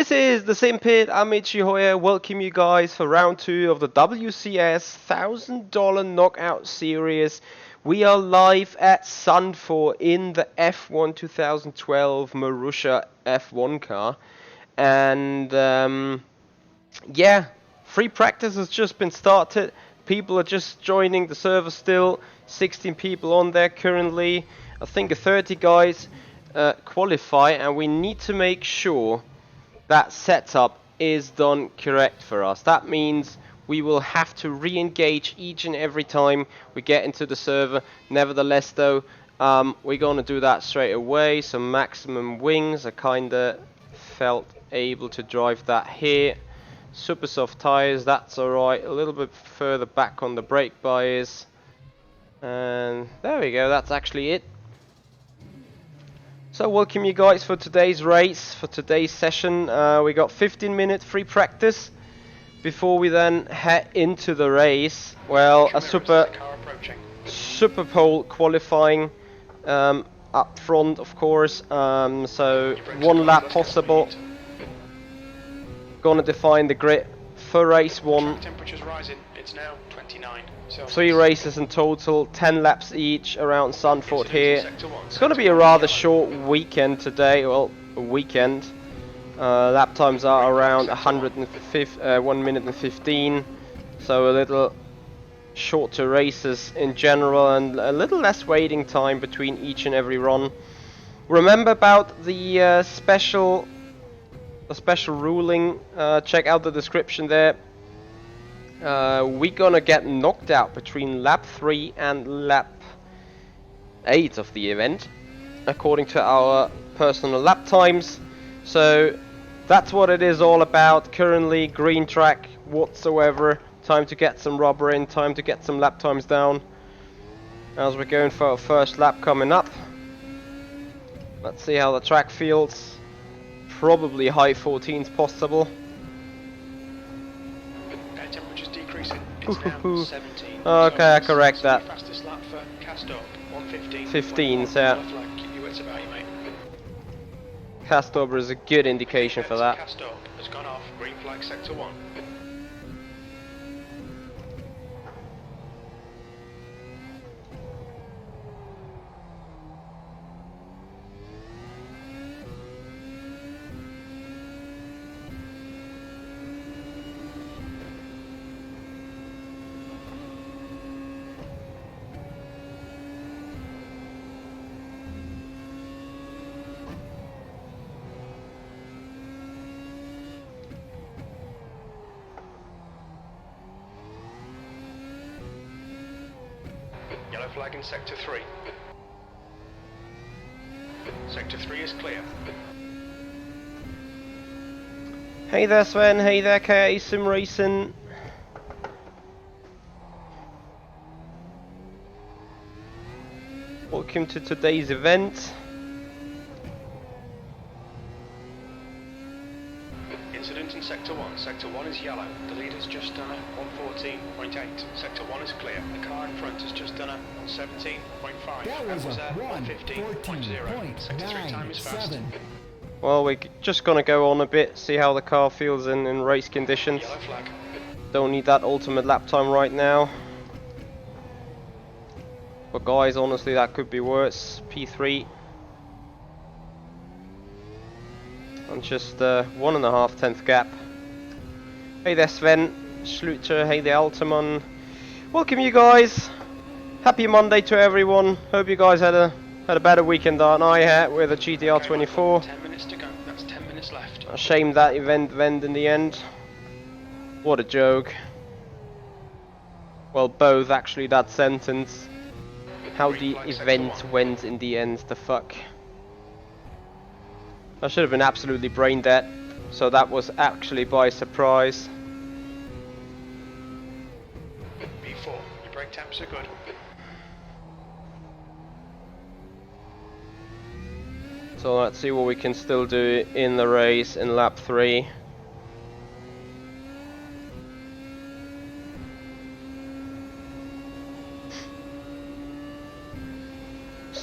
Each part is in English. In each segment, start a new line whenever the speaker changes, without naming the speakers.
This is the Sim Pit. I'm Michi here. Welcome you guys for round 2 of the WCS $1,000 Knockout Series. We are live at Zandvoort in the F1 2012 Marussia F1 car. And yeah, free practice has just been started. People are just joining the server still. 16 people on there currently. I think 30 guys qualify, and we need to make sure that setup is done correct for us. That means we will have to re-engage each and every time we get into the server. Nevertheless though, we're gonna do that straight away. Some maximum wings. I kinda felt able to drive that here. Super soft tires, that's alright. A little bit further back on the brake bias. And there we go, that's actually it. So welcome you guys for today's race, for today's session. We got 15-minute free practice before we then head into the race. Well, a Superpole qualifying up front, of course. So one lap possible. Gonna define the grid for race 1.
Temperature's rising. It's now 29.
3 races in total, 10 laps each around Zandvoort here. It's going to be a rather short weekend today, well, a weekend. Lap times are around 1 minute and 15, so a little shorter races in general and a little less waiting time between each and every run. Remember about the special ruling, check out the description there. We're gonna get knocked out between lap 3 and lap 8 of the event, according to our personal lap times. So that's what it is all about. Currently green track whatsoever. Time to get some rubber in, time to get some lap times down as we're going for our first lap coming up. Let's see how the track feels. Probably high 14s possible.
Temperature's decreasing. It's now 17.
Okay, I correct that.
Fastest lap for Castor, 1:15.
15s, yeah.
Keep your wits about you, mate.
Castover is a good indication for that.
Castor has gone off. Green flag sector 1. Yellow flag in sector 3. Sector 3 is clear.
Hey there Sven, hey there KA Simracing. Welcome to today's event.
Incident in sector 1. Sector 1 is yellow. The leader's just done a 114.8. Sector 1 is clear. The car in front has just done a 117.5.
That was a
115.0. Sector 3 time is fast.
Well, we're just gonna go on a bit, see how the car feels in race conditions.
Yellow flag.
Don't need that ultimate lap time right now. But guys, honestly, that could be worse. P3. And just 1.5 tenth gap. Hey there Sven, Schluter, hey there Altamon. Welcome you guys. Happy Monday to everyone. Hope you guys had a better weekend than I had with a GTR 24.
10 minutes to go. That's 10 minutes left.
A shame that event went in the end. What a joke. Well, both actually, that sentence. How the event went in the end, the fuck. I should have been absolutely brain dead, so that was actually by surprise.
B4, your brake temps are good.
So let's see what we can still do in the race in lap 3.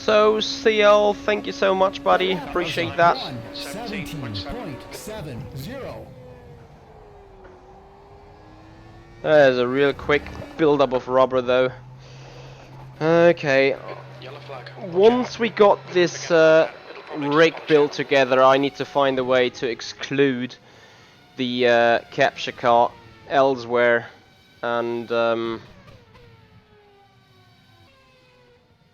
So CL, thank you so much, buddy. Appreciate that.
17.70.
There's a real quick build-up of rubber, though. Okay.
Yellow flag.
Once we got this rig built together, I need to find a way to exclude the capture car elsewhere, and I'm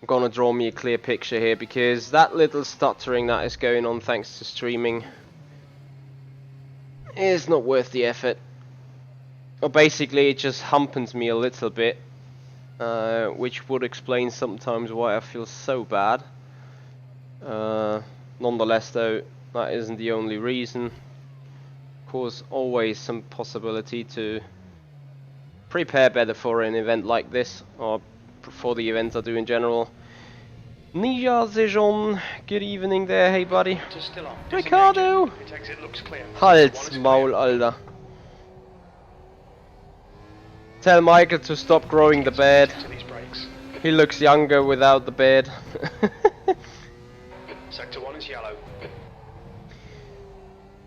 gonna draw me a clear picture here, because that little stuttering that is going on thanks to streaming is not worth the effort. Or basically it just humpens me a little bit, which would explain sometimes why I feel so bad. Nonetheless though, that isn't the only reason. Of course, always some possibility to prepare better for an event like this, or for the events I do in general. Nia Zejon, good evening there, hey buddy.
Still on.
Ricardo!
Pit exit looks clear.
Hals Maul, Alter. Tell Michael to stop growing the beard.
To these brakes.
He looks younger without the beard.
Sector 1 is yellow.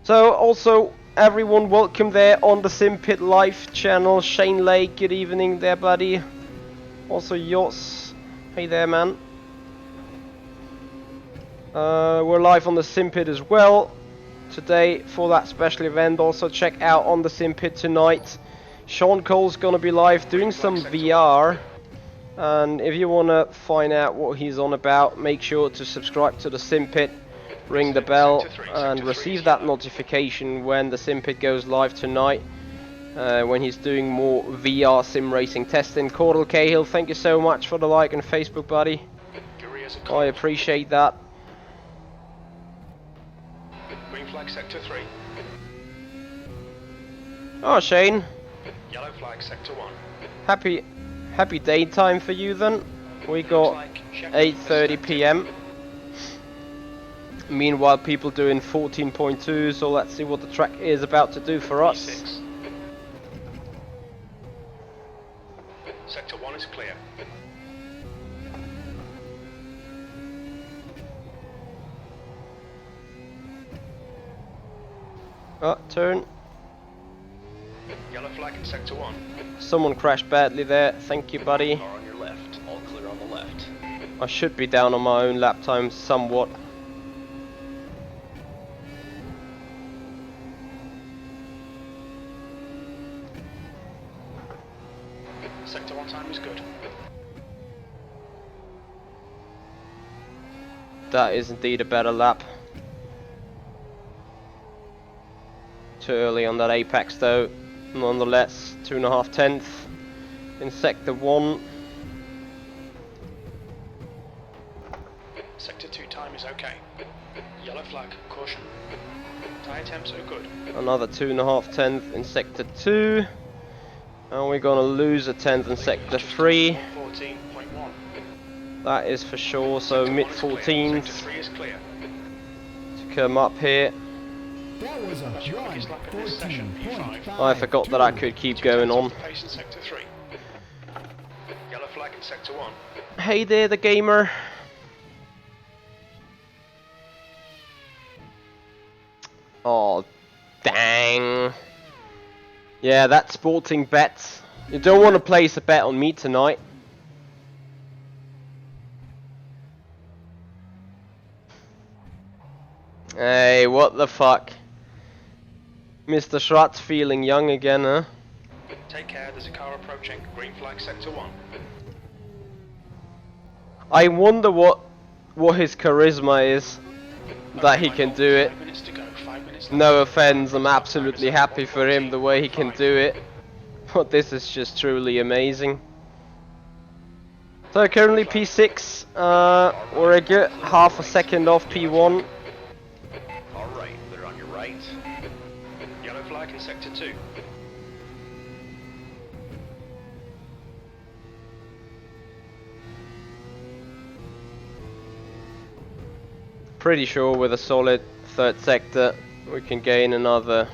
So also everyone welcome there on the Simpit Live channel. Shane Lake, good evening there buddy. Also Yoss, hey there man. We're live on the Simpit as well today for that special event. Also check out on the Simpit tonight. Sean Cole's gonna be live doing some VR, and if you wanna find out what he's on about, make sure to subscribe to the Simpit, ring the bell, and receive that notification when the Simpit goes live tonight, when he's doing more VR sim racing testing. Cordell Cahill, thank you so much for the like on Facebook, buddy. I appreciate that.
Green flag sector 3.
Oh Shane,
Yellow flag sector 1.
happy daytime for you then. We got 8:30 PM. Meanwhile people doing 14.2, so let's see what the track is about to do for us.
E6. Sector 1 is clear.
Turn.
Yellow flag in sector 1.
Someone crashed badly there, thank you buddy.
Car on your left, all clear on the left.
I should be down on my own lap time somewhat.
Sector 1 time is good.
That is indeed a better lap. Too early on that apex though. Nonetheless, 2.5 tenths in sector 1.
Sector 2 time is okay. Yellow flag, caution. Tyre temps are good.
Another 2.5 tenths in sector 2. And we're gonna lose a tenth in sector 3.
14.1.
That is for sure, so mid 14s
Sector 3 is clear.
to come up here.
That was a
That's your quickest lap of this session, P5.
I forgot that I could keep going on.
Pace in sector 3. Yellow flag in sector 1.
Hey there, the gamer. Oh, dang. Yeah, that's sporting bets. You don't want to place a bet on me tonight. Hey, what the fuck? Mr. Schratz feeling young again, huh?
Take care, there's a car approaching. Green flag sector 1.
I wonder what his charisma is, that he can do it.
5 minutes to go, 5 minutes left.
No offense, I'm absolutely happy for him the way he can do it. But this is just truly amazing. So currently P6, we're a good half a second off P1.
Alright, they're on your right. Yellow flag in sector 2.
Pretty sure with a solid third sector we can gain another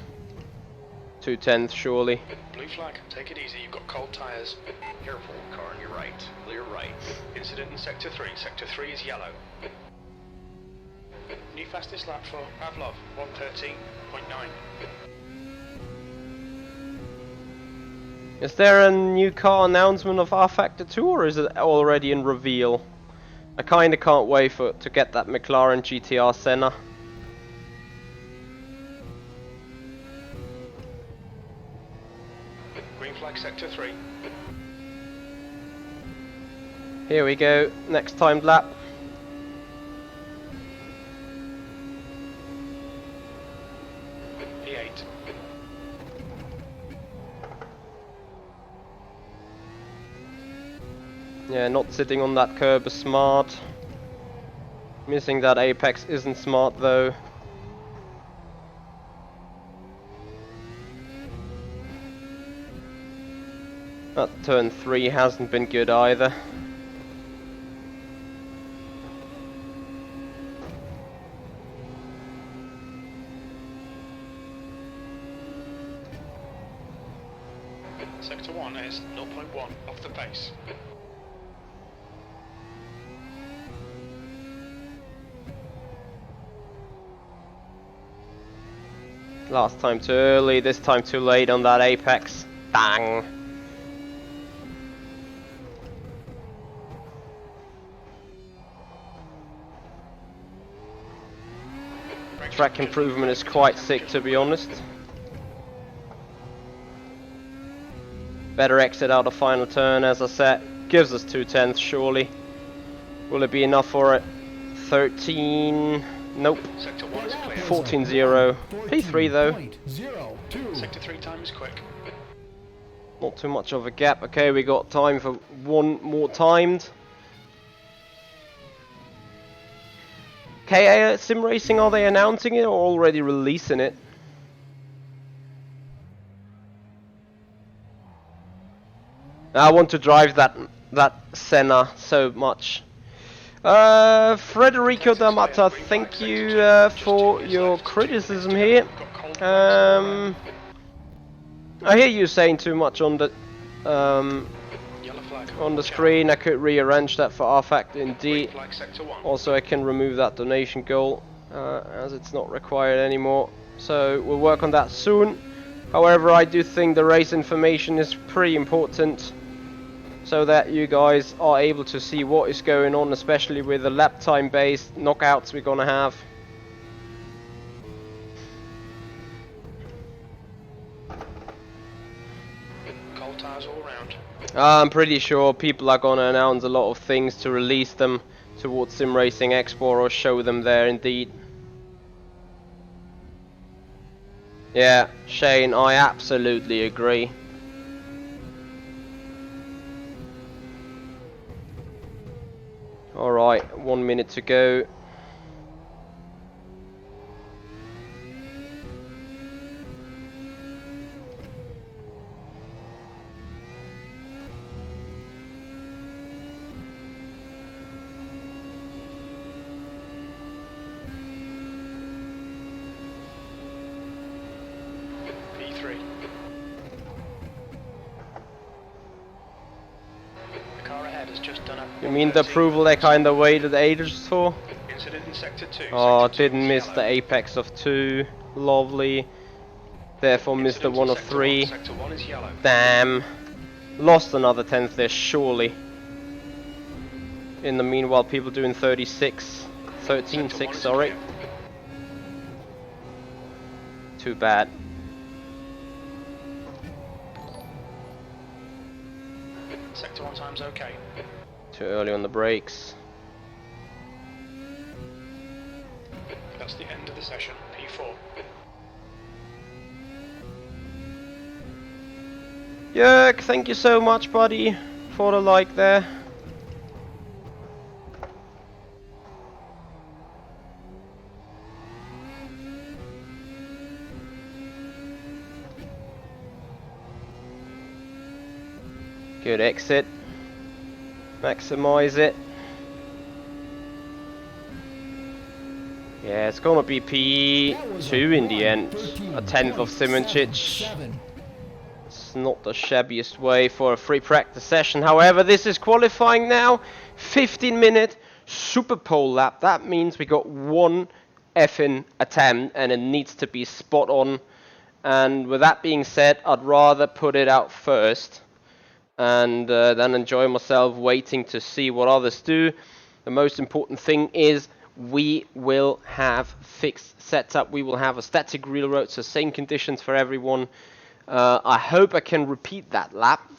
2 tenths surely.
Blue flag, take it easy, you've got cold tyres.
Careful, car on your right. Clear right.
Incident in Sector 3. Sector 3 is yellow. New fastest lap for Pavlov, 113.9.
Is there a new car announcement of rFactor 2 or is it already in reveal? I kinda can't wait to get that McLaren GTR Senna.
Green flag Sector 3.
Here we go, next timed lap.
P8.
Yeah, not sitting on that curb is smart. Missing that apex isn't smart though. That turn 3 hasn't been good either.
Sector 1 is 0.1 off the pace.
Last time too early, this time too late on that apex. Bang! Track improvement is quite sick, to be honest. Better exit out of final turn, as I said. Gives us 2/10 surely. Will it be enough for it? 13... Nope.
Sector 1 is clear.
14-0. P3 though.
14.02.
Sector 3 time is quick.
Not too much of a gap. Okay, we got time for one more timed. Okay, Simracing, are they announcing it or already releasing it? I want to drive that Senna so much. Federico D'Amata, thank you for your criticism here. I hear you saying too much on the
Yellow flag.
screen. I could rearrange that for rFactor indeed.
Green flag Sector 1.
Also, I can remove that donation goal as it's not required anymore. So we'll work on that soon. However, I do think the race information is pretty important, so that you guys are able to see what is going on, especially with the lap time based knockouts we're gonna have.
Cold tyres all round.
I'm pretty sure people are gonna announce a lot of things to release them towards Simracing Expo or show them there indeed. Yeah, Shane, I absolutely agree. Alright, 1 minute to go.
P3. The car ahead has just done a...
You mean the approval they kinda waited ages for?
Incident in Sector 2.
Oh,
Sector 2
didn't
is
miss
yellow.
the apex of 2. Lovely. Therefore missed the
Incident
one
in
of
Sector
3.
1. Sector 1 is yellow.
Damn. Lost another 10th there, surely. In the meanwhile, people doing 36. 13.6, sorry. Too bad.
Sector 1 time's okay.
Too early on the brakes.
That's the end of the session. P4.
Jörg, thank you so much, buddy, for the like there. Good exit. Maximize it. Yeah, it's gonna be P2 in the end. A 10th of Simoncic. It's not the shabbiest way for a free practice session. However, this is qualifying now. 15-minute Superpole lap. That means we got one effing attempt and it needs to be spot on. And with that being said, I'd rather put it out first and then enjoy myself waiting to see what others do. The most important thing is we will have fixed setup. We will have a static real road, so same conditions for everyone. I hope I can repeat that lap,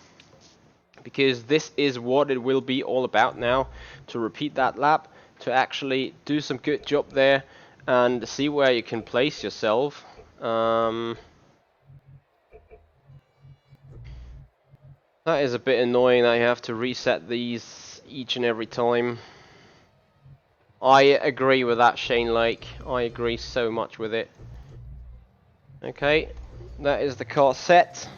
because this is what it will be all about now, to repeat that lap, to actually do some good job there and see where you can place yourself. That is a bit annoying that you have to reset these each and every time. I agree with that, Shane Lake. I agree so much with it. Okay, that is the car set.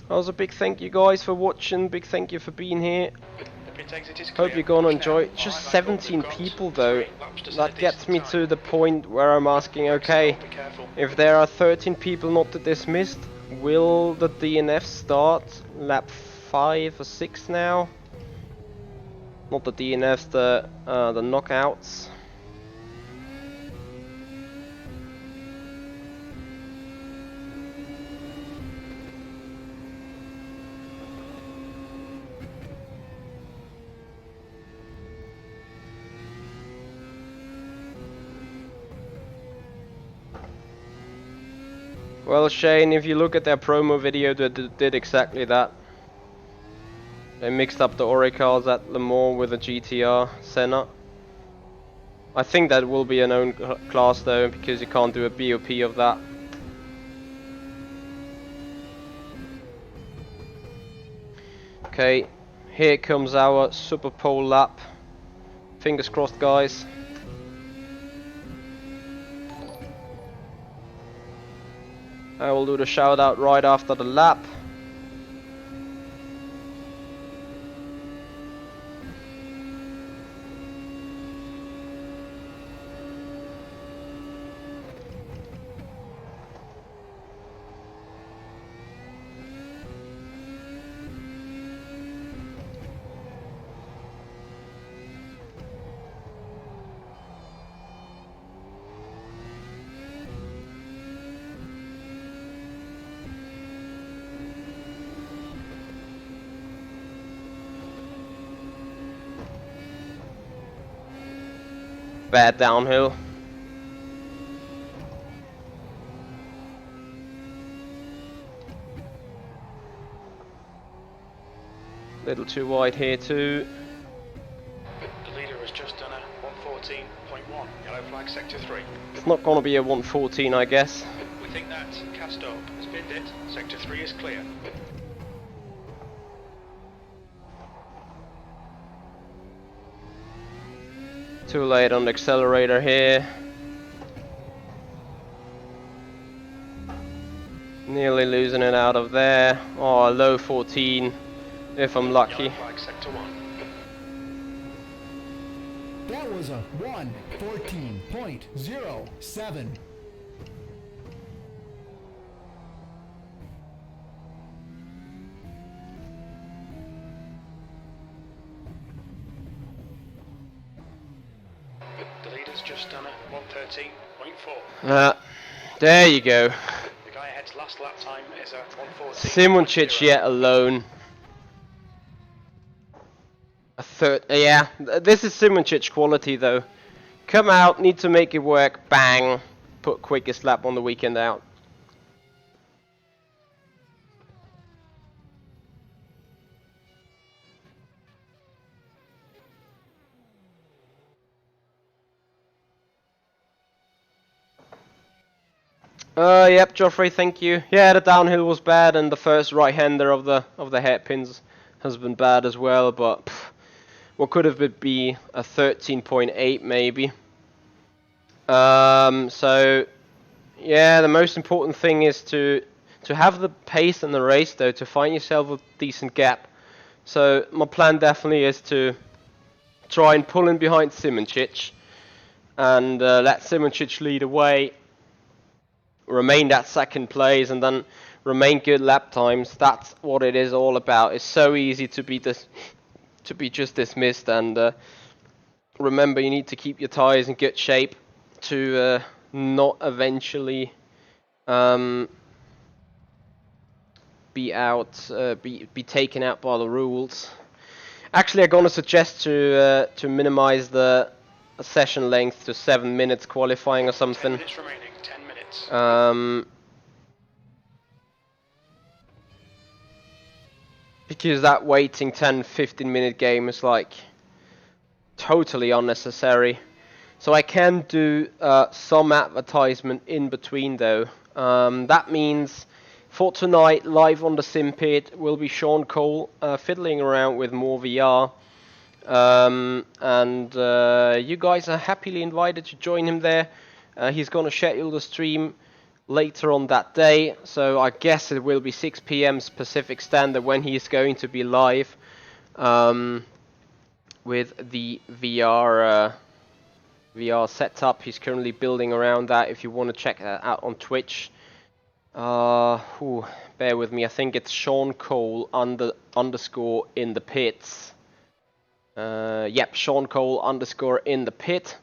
Also, a big thank you guys for watching. Big thank you for being here. Hope you're gonna enjoy it. Just 17 people though. That gets me to the point where I'm asking, okay, if there are 13 people not dismissed, will the DNF start lap 5 or 6 now? Not the DNFs, the knockouts. Well, Shane, if you look at their promo video, they did exactly that. They mixed up the Ori cars at Le Mans with a GTR Senna. I think that will be an own class though, because you can't do a BOP of that. Okay, here comes our Superpole lap. Fingers crossed, guys. I will do the shout out right after the lap. Bad downhill. Little too wide here too.
The leader has just done a 114.1, yellow flag sector 3.
It's not gonna be a 114, I guess.
We think that Castop has binned it, sector 3 is clear.
Too late on the accelerator here. Nearly losing it out of there. Oh, low 14 if I'm lucky.
Yellow flag sector 1.
That was a 1:14.07.
The leader's just done a 113.4.
There you go.
The guy ahead's last lap time is a 114.
Simracing yet alone. A third, yeah. This is Simracing quality though. Come out, need to make it work. Bang, put quickest lap on the weekend out. Yep, Joffrey, thank you. Yeah, the downhill was bad, and the first right-hander of the hairpins has been bad as well. But what could have be a 13.8 maybe. So yeah, the most important thing is to have the pace in the race though, to find yourself a decent gap. So my plan definitely is to try and pull in behind Simracing. and let Simracing lead away, remain at second place, and then remain good lap times. That's what it is all about. It's so easy to be just dismissed, and remember, you need to keep your tyres in good shape to not eventually be taken out by the rules. Actually, I'm gonna suggest to minimize the session length to 7 minutes qualifying or
10
something.
minutes remaining, 10 minutes.
Because that waiting 10-15 minute game is like totally unnecessary. So I can do some advertisement in between though. That means for tonight, live on the Sim Pit, will be Sean Cole fiddling around with more VR. And you guys are happily invited to join him there. He's going to schedule the stream later on that day, so I guess it will be 6 p.m. Pacific Standard when he's going to be live with the VR setup. He's currently building around that. If you want to check that out on Twitch, bear with me. I think it's Sean Cole underscore in the pits. Yep, Sean Cole underscore in the pit.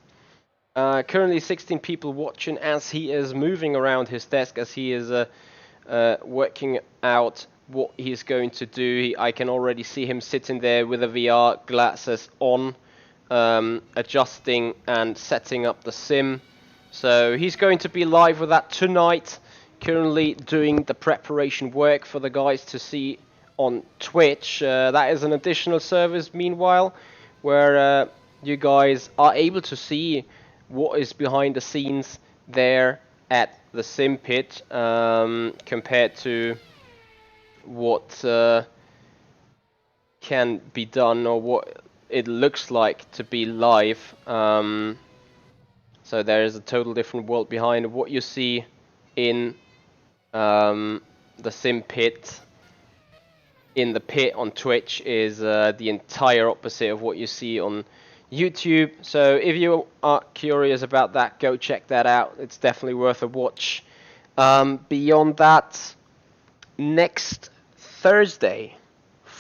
Currently 16 people watching as he is moving around his desk, as he is working out what he's going to do. I can already see him sitting there with the VR glasses on, adjusting and setting up the sim. So he's going to be live with that tonight, currently doing the preparation work for the guys to see on Twitch. That is an additional service meanwhile, where you guys are able to see what is behind the scenes there at the Sim Pit, compared to what can be done or what it looks like to be live. So there is a total different world behind what you see in the Sim Pit. In the pit on Twitch is the entire opposite of what you see on YouTube. So if you are curious about that, go check that out. It's definitely worth a watch. Beyond that, next Thursday,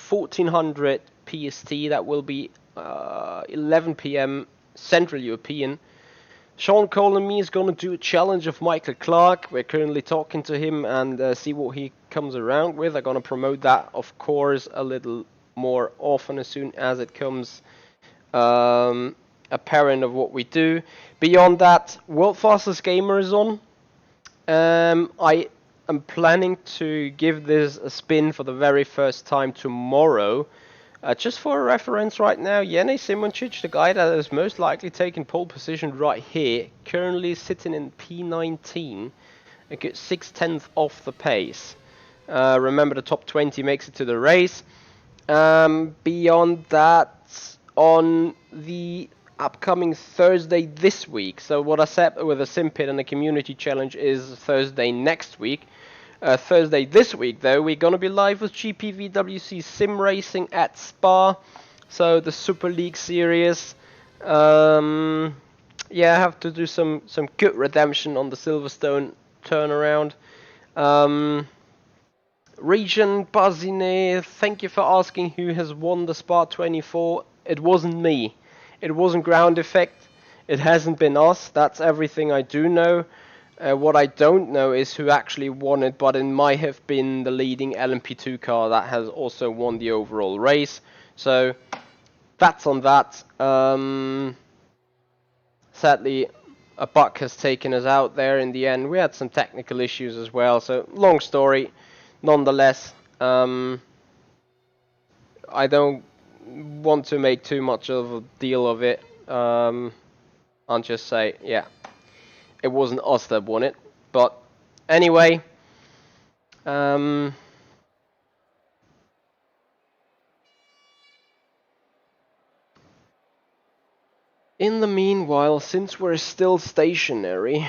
1400 PST, that will be 11 p.m. Central European. Sean Cole and me is going to do a challenge of Michael Clark. We're currently talking to him and see what he comes around with. I'm going to promote that, of course, a little more often as soon as it comes apparent of what we do. Beyond that, World Fastest Gamer is on. I am planning to give this a spin for the very first time tomorrow. Just for a reference right now, Jene Simracing, the guy that is most likely taking pole position right here, currently sitting in P19, a good 6/10 off the pace. Remember, the top 20 makes it to the race. Beyond that, on the upcoming Thursday this week, so what I said with the Sim Pit and the Community Challenge is Thursday next week. Thursday this week, though, we're going to be live with GPVWC Simracing at Spa. So the Super League series. Yeah, I have to do some good redemption on the Silverstone turnaround. Region Bazine, thank you for asking who has won the Spa 24. It wasn't me. It wasn't Ground Effect. It hasn't been us. That's everything I do know. What I don't know is who actually won it, but it might have been the leading LMP2 car that has also won the overall race. So that's on that. Sadly, a buck has taken us out there in the end. We had some technical issues as well, so long story. Nonetheless, I don't want to make too much of a deal of it. I'll just say, yeah, it wasn't us that won it. But anyway, in the meanwhile, since we're still stationary,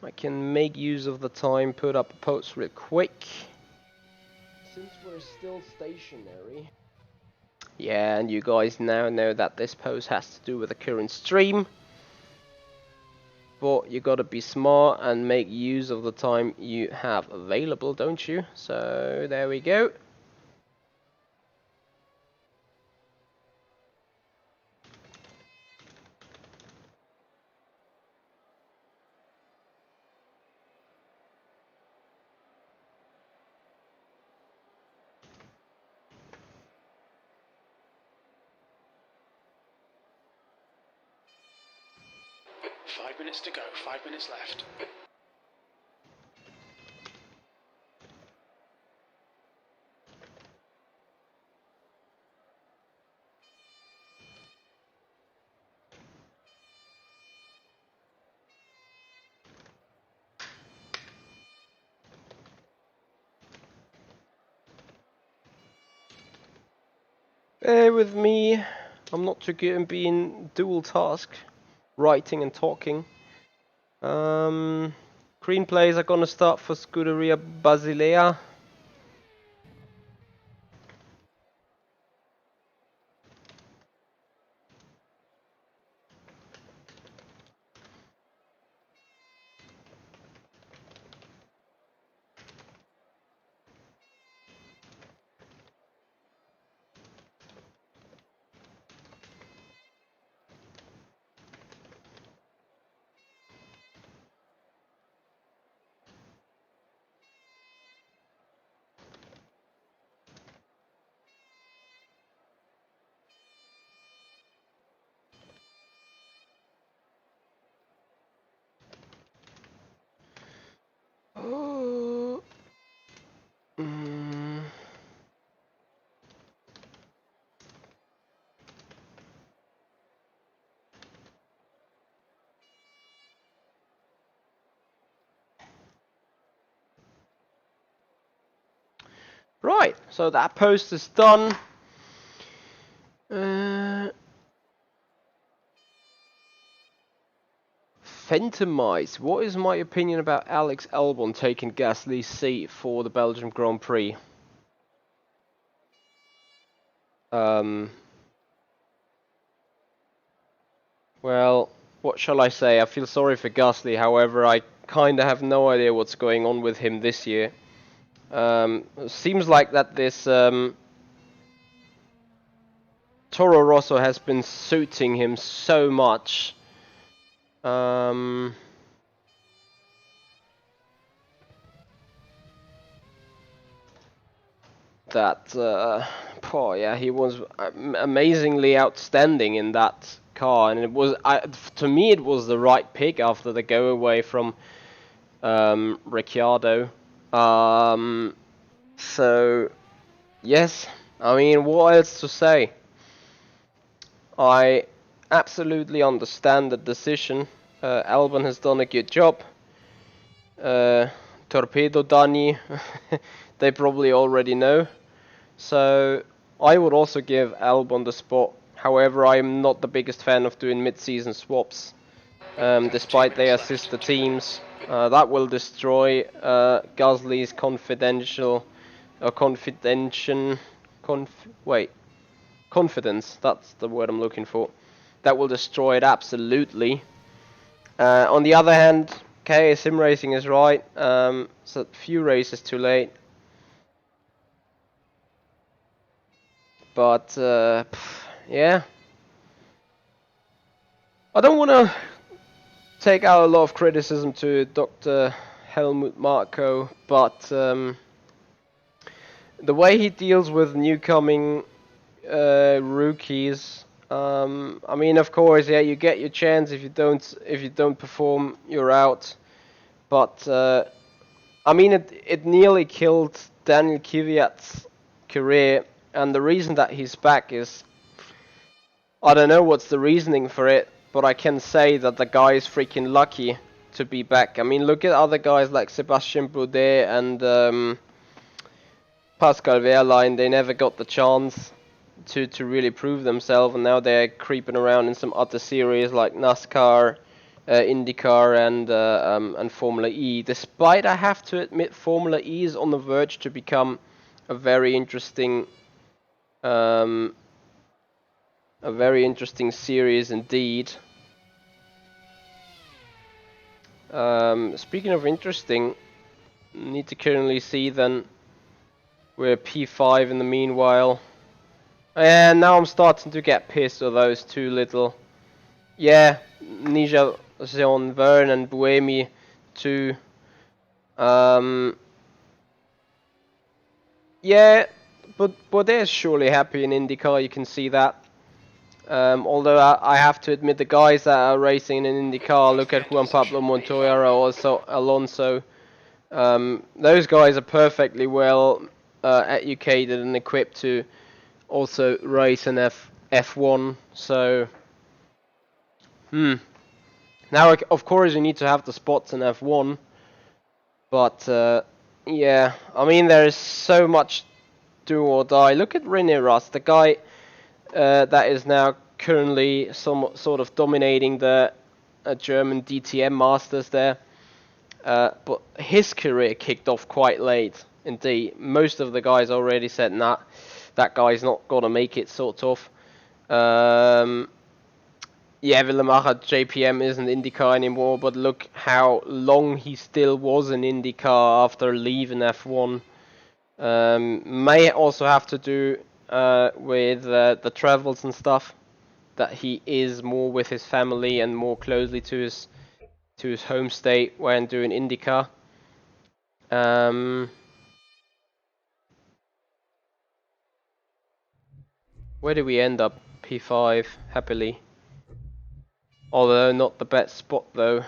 I can make use of the time, put up a post real quick. Since we're still stationary, Yeah, and you guys now know that this post has to do with the current stream. But you gotta be smart and make use of the time you have available, don't you? So there we go.
Five minutes to go, 5 minutes left.
Bear with me. I'm not too good at being dual task, writing and talking. Green plays are gonna start for Scuderia Basilea. Oh. Right, so that post is done. Fentamize. What is my opinion about Alex Albon taking Gasly's seat for the Belgium Grand Prix? Well, what shall I say? I feel sorry for Gasly. However, I kind of have no idea what's going on with him this year. Seems like that this Toro Rosso has been suiting him so much. That oh yeah, he was amazingly outstanding in that car, and it was to me it was the right pick after the go away from Ricciardo. So yes, I mean, what else to say? I absolutely understand the decision. Albon has done a good job. Torpedo Danny, they probably already know. So I would also give Albon the spot. However, I am not the biggest fan of doing mid-season swaps. Despite they assist the teams, that will destroy Gasly's confidence. That's the word I'm looking for. That will destroy it absolutely. On the other hand, okay, Simracing is right. It's a few races too late. But yeah, I don't want to take out a lot of criticism to Dr. Helmut Marko, but the way he deals with newcoming rookies, I mean, of course, yeah, you get your chance. If you don't perform, you're out. But I mean, it nearly killed Daniel Kvyat's career, and the reason that he's back is, I don't know what's the reasoning for it, but I can say that the guy is freaking lucky to be back. I mean, look at other guys like Sebastian Bourdais and Pascal Wehrlein. They never got the chance to really prove themselves, and now they're creeping around in some other series like NASCAR, IndyCar, and Formula E. Despite, I have to admit, Formula E is on the verge to become a very interesting A very interesting series indeed. Speaking of interesting, need to currently see then we're P5 in the meanwhile. And now I'm starting to get pissed with those two little... Yeah, Ninja Zeon Vern and Buemi too. Yeah, but they're surely happy in IndyCar, you can see that. Although I have to admit, the guys that are racing in IndyCar, look at Juan Pablo Montoya or also Alonso. Those guys are perfectly well educated and equipped to also race in F1. So, now of course you need to have the spots in F1, but yeah, I mean there is so much do or die. Look at René Rast, the guy that is now currently some sort of dominating the German DTM Masters there. But his career kicked off quite late indeed. Most of the guys already said, nah, that guy's not gonna make it, sort of. Yeah, Willemacher JPM isn't IndyCar anymore, but look how long he still was in IndyCar after leaving F1. May also have to do with the travels and stuff, that he is more with his family and more closely to his home state when doing IndyCar. Where do we end up? P5, happily. Although not the best spot though.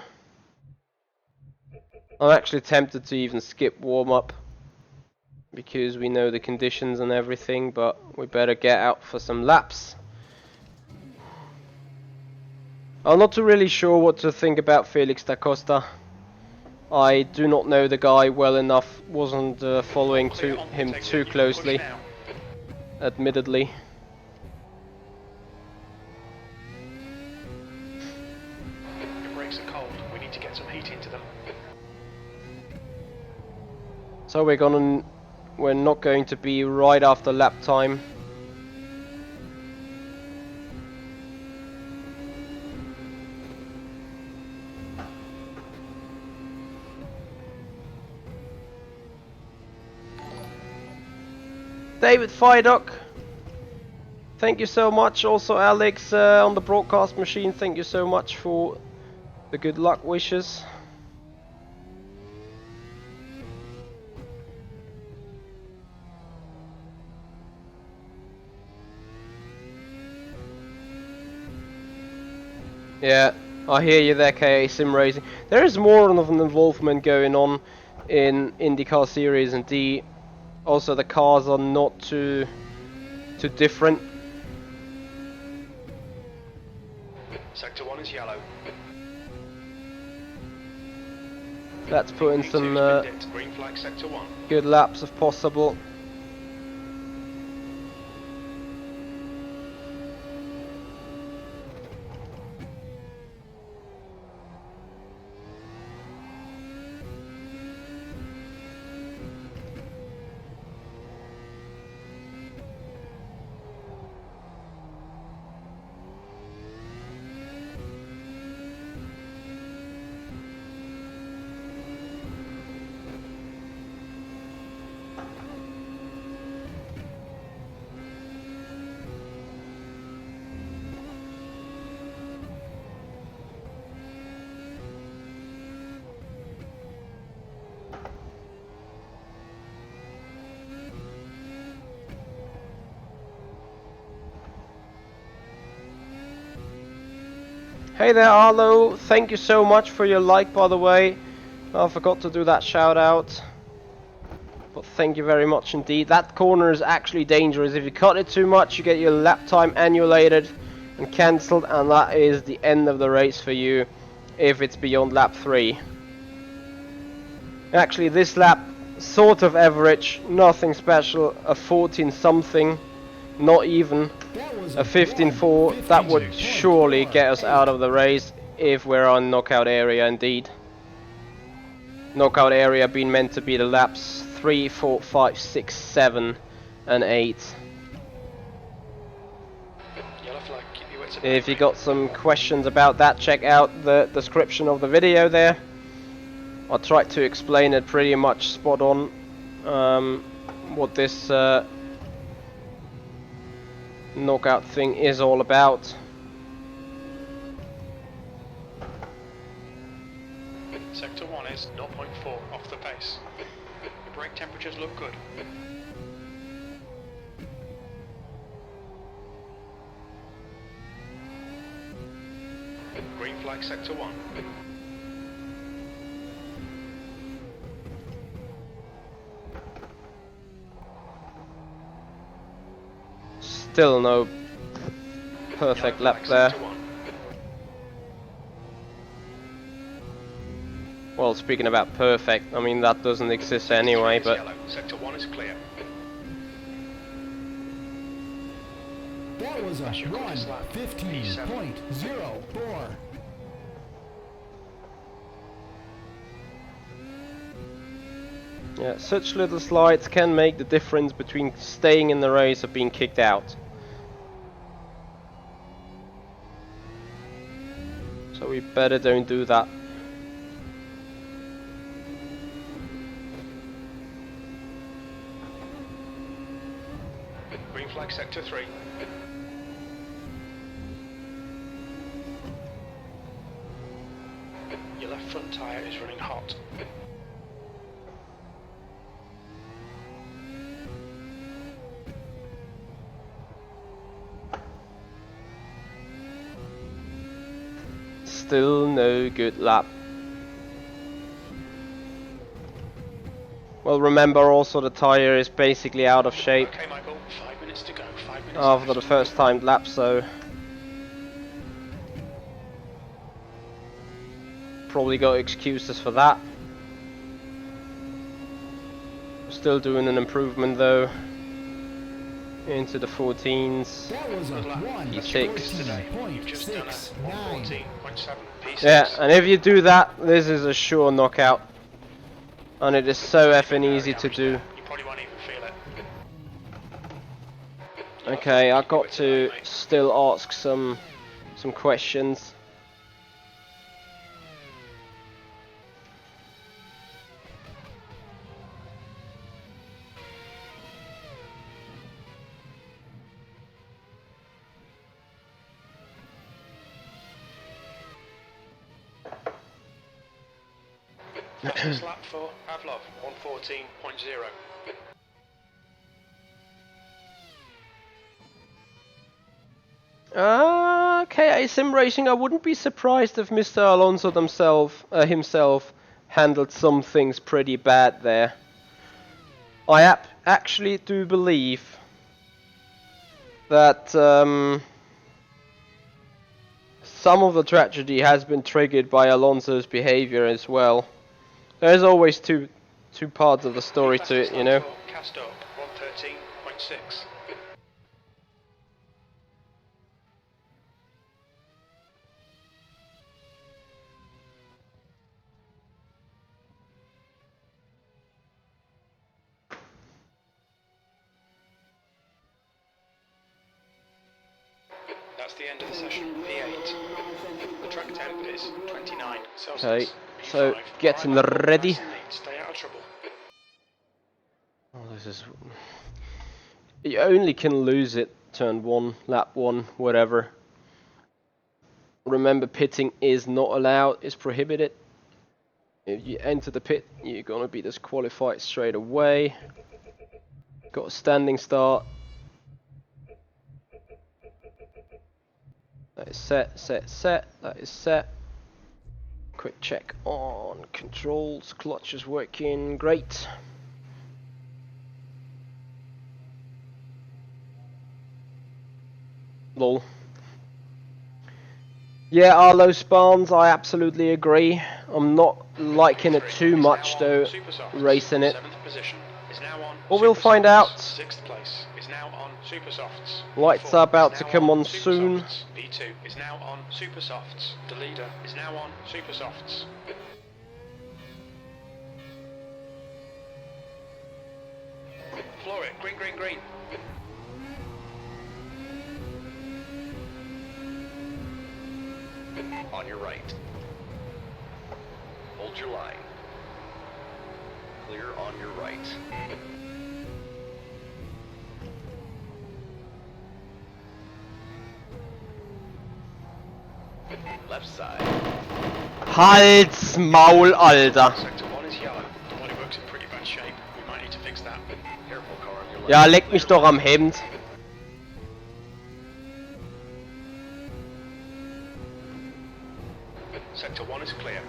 I'm actually tempted to even skip warm-up, because we know the conditions and everything, but we better get out for some laps. I'm not too really sure what to think about Felix da Costa. I do not know the guy well enough, wasn't following him too closely, admittedly.
The brakes are cold. We need to get some heat into them.
So we're not going to be right after lap time. David Fidock, thank you so much. Also Alex on the broadcast machine, thank you so much for the good luck wishes. Yeah, I hear you there, KA Simracing. There is more of an involvement going on in IndyCar series, and also the cars are not too different.
Sector 1 is yellow.
Let's put in some
Green flag, sector 1.
good laps if possible. Hey there Arlo, thank you so much for your like, by the way. I forgot to do that shout out, but thank you very much indeed. That corner is actually dangerous. If you cut it too much, you get your lap time annihilated and cancelled, and that is the end of the race for you if it's beyond lap 3. Actually, this lap sort of average, nothing special, a 14 something, not even a 15.4. That would surely get us out of the race if we're on knockout area indeed. Knockout area being meant to be the laps 3, 4, 5, 6, 7 and 8.
Yellow flag.
If you got some questions about that, check out the description of the video there. I tried to explain it pretty much spot on what this knockout thing is all about.
Sector 1 is 0.4 off the pace. The brake temperatures look good. Green flag sector 1.
Still no perfect lap there. Well, speaking about perfect, I mean that doesn't exist anyway, but
Sector 1 is clear.
That was a 1:15.04.
yeah, such little slides can make the difference between staying in the race or being kicked out. So we better don't do that.
Green flag sector 3. Your left front tyre is running hot.
Still no good lap. Well, remember also the tire is basically out of shape
Okay, Michael, 5 minutes to go. 5 minutes
after
left.
the first timed lap, so probably got excuses for that. Still doing an improvement though into the 14s.
That was a
P6.
Today, you've just done a
1:14.69.
114.7 P6.
Yeah, and if you do that, this is a sure knockout. And it is so effing easy to do.
You probably won't even feel it.
Okay, I got to still ask some questions.
Fastest lap for Pavlov, 114.0.
Okay, Simracing, I wouldn't be surprised if Mr. Alonso himself handled some things pretty bad there. I actually do believe that some of the tragedy has been triggered by Alonso's behavior as well. There's always two parts of the story to it, you know.
Castor, 113.6. That's the end of the session, P8. The track temp is 29 Celsius.
Okay, so
P5.
getting
Alright, Michael,
ready.
nice and neat. Stay out of trouble.
Oh, this is... You only can lose it turn 1, lap 1, whatever. Remember, pitting is not allowed, it's prohibited. If you enter the pit, you're gonna be disqualified straight away. Got a standing start. That is set. That is set. Quick check on controls. Clutch is working great. Lol. Yeah, Arlo spawns, I absolutely agree. I'm not liking it too much though, racing it.
7th position is now on
But we'll
Supersofts.
find out.
6th place is now on Supersofts.
Lights
P4
are about
is
to
now
come on
Supersofts.
soon.
P2 is now on Supersofts. The leader is now on Supersofts. Floor it, green, green, green.
on your right. Hold your line. Clear on your right. Left side.
Halt's Maul, Alter.
Sector 1 is yellow. The bodywork's in pretty bad shape. We might need to fix that.
Careful, car on your left.
Ja, leck mich doch am Hemd.
Sector 1 is clear.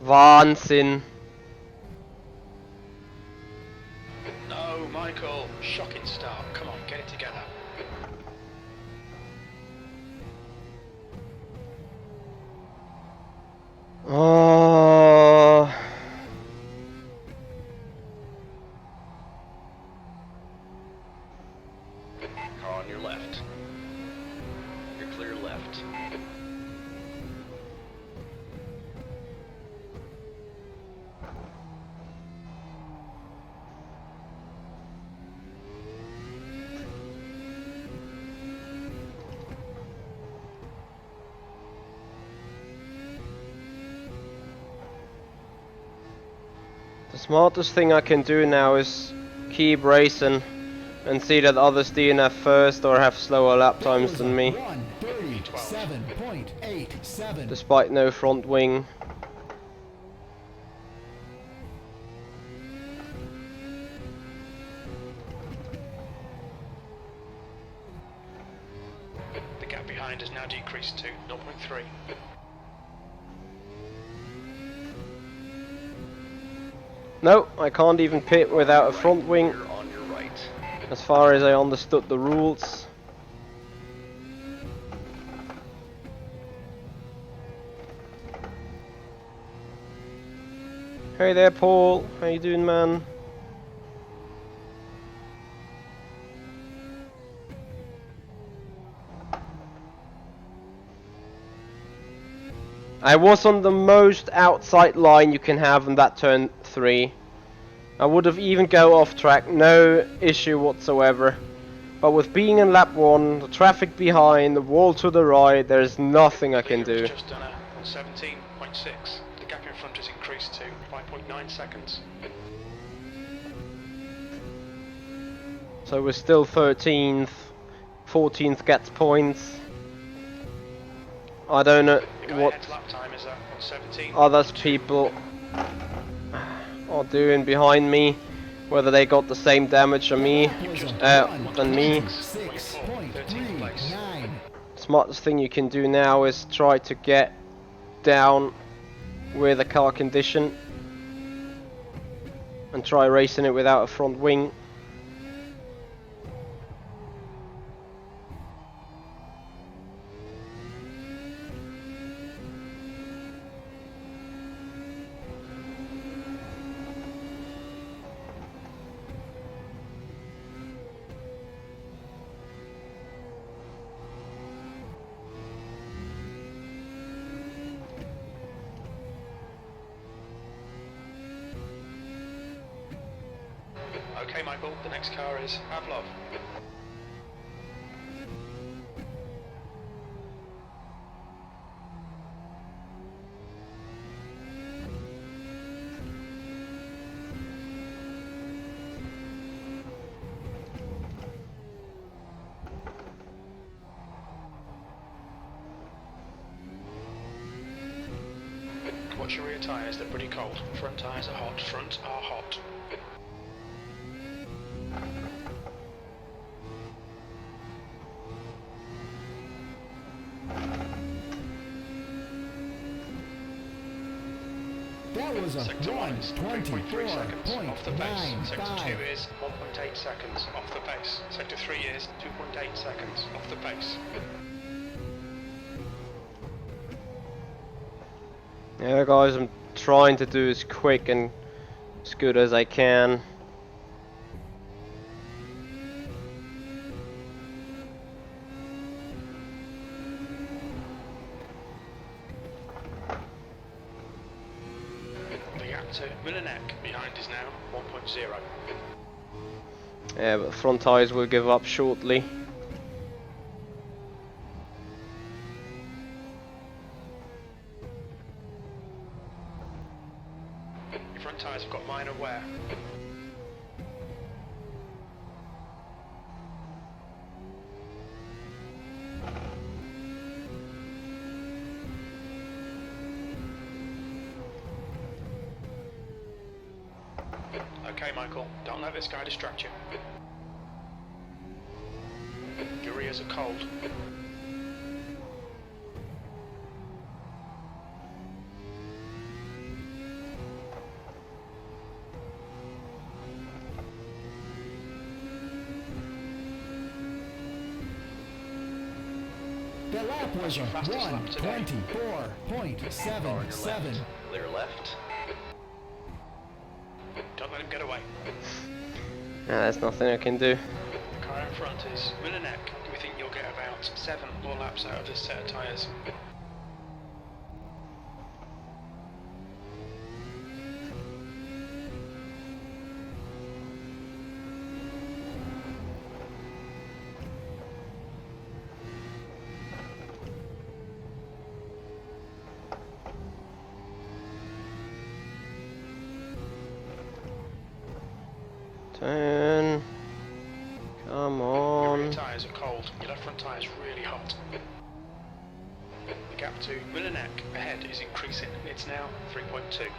Wahnsinn.
No, Michael. Shocking start. Come on, get it together.
Oh.
Car on your left. You're clear left.
The smartest thing I can do now is keep racing and see that others DNF first or have slower lap times than me,
1:37.87.
despite no front wing.
The gap behind has now decreased to 0.3.
No, I can't even pit without a front wing,
Clear on your right.
as far as I understood the rules. Hey there, Paul. How you doing, man? I was on the most outside line you can have in that turn 3. I would have even go off track, no issue whatsoever. But with being in lap 1, the traffic behind, the wall to the right, there's nothing I can do.
Just done on 17.6. The gap in front has increased to 5.9 seconds.
So we're still 13th, 14th gets points. I don't know
The guy
what
ahead's lap time is on 17.
others people are doing behind me, whether they got the same damage on me than me.
6.39.
Smartest thing you can do now is try to get down with a car condition and try racing it without a front wing.
Okay, Michael, the next car is Pavlov. Watch your rear tyres, they're pretty cold. Front tyres are hot, front are hot.
That was a
Sector 1 is 3.3 seconds off the pace. Sector 2
1:24.95.
is 1.8 seconds off the pace. Sector 3 is 2.8 seconds off the pace.
Yeah guys, I'm trying to do as quick and as good as I can.
The gap to Milanek behind is now 1.0.
Yeah, but front tyres will give up shortly.
front tyres have got minor wear. Okay, Michael, don't let this guy distract you. Your ears are cold.
The lap was a
Fastest lap today.
1:24.77.
Clear left.
Don't let him get away.
Yeah, there's nothing I can do.
The car in front is Millanek. We think you'll get about 7 more laps out of this set of tyres.
Turn. Come
Your
on.
rear tyres are cold. Your left front tyre is really hot. The gap to Millanek ahead is increasing. It's now 3.2.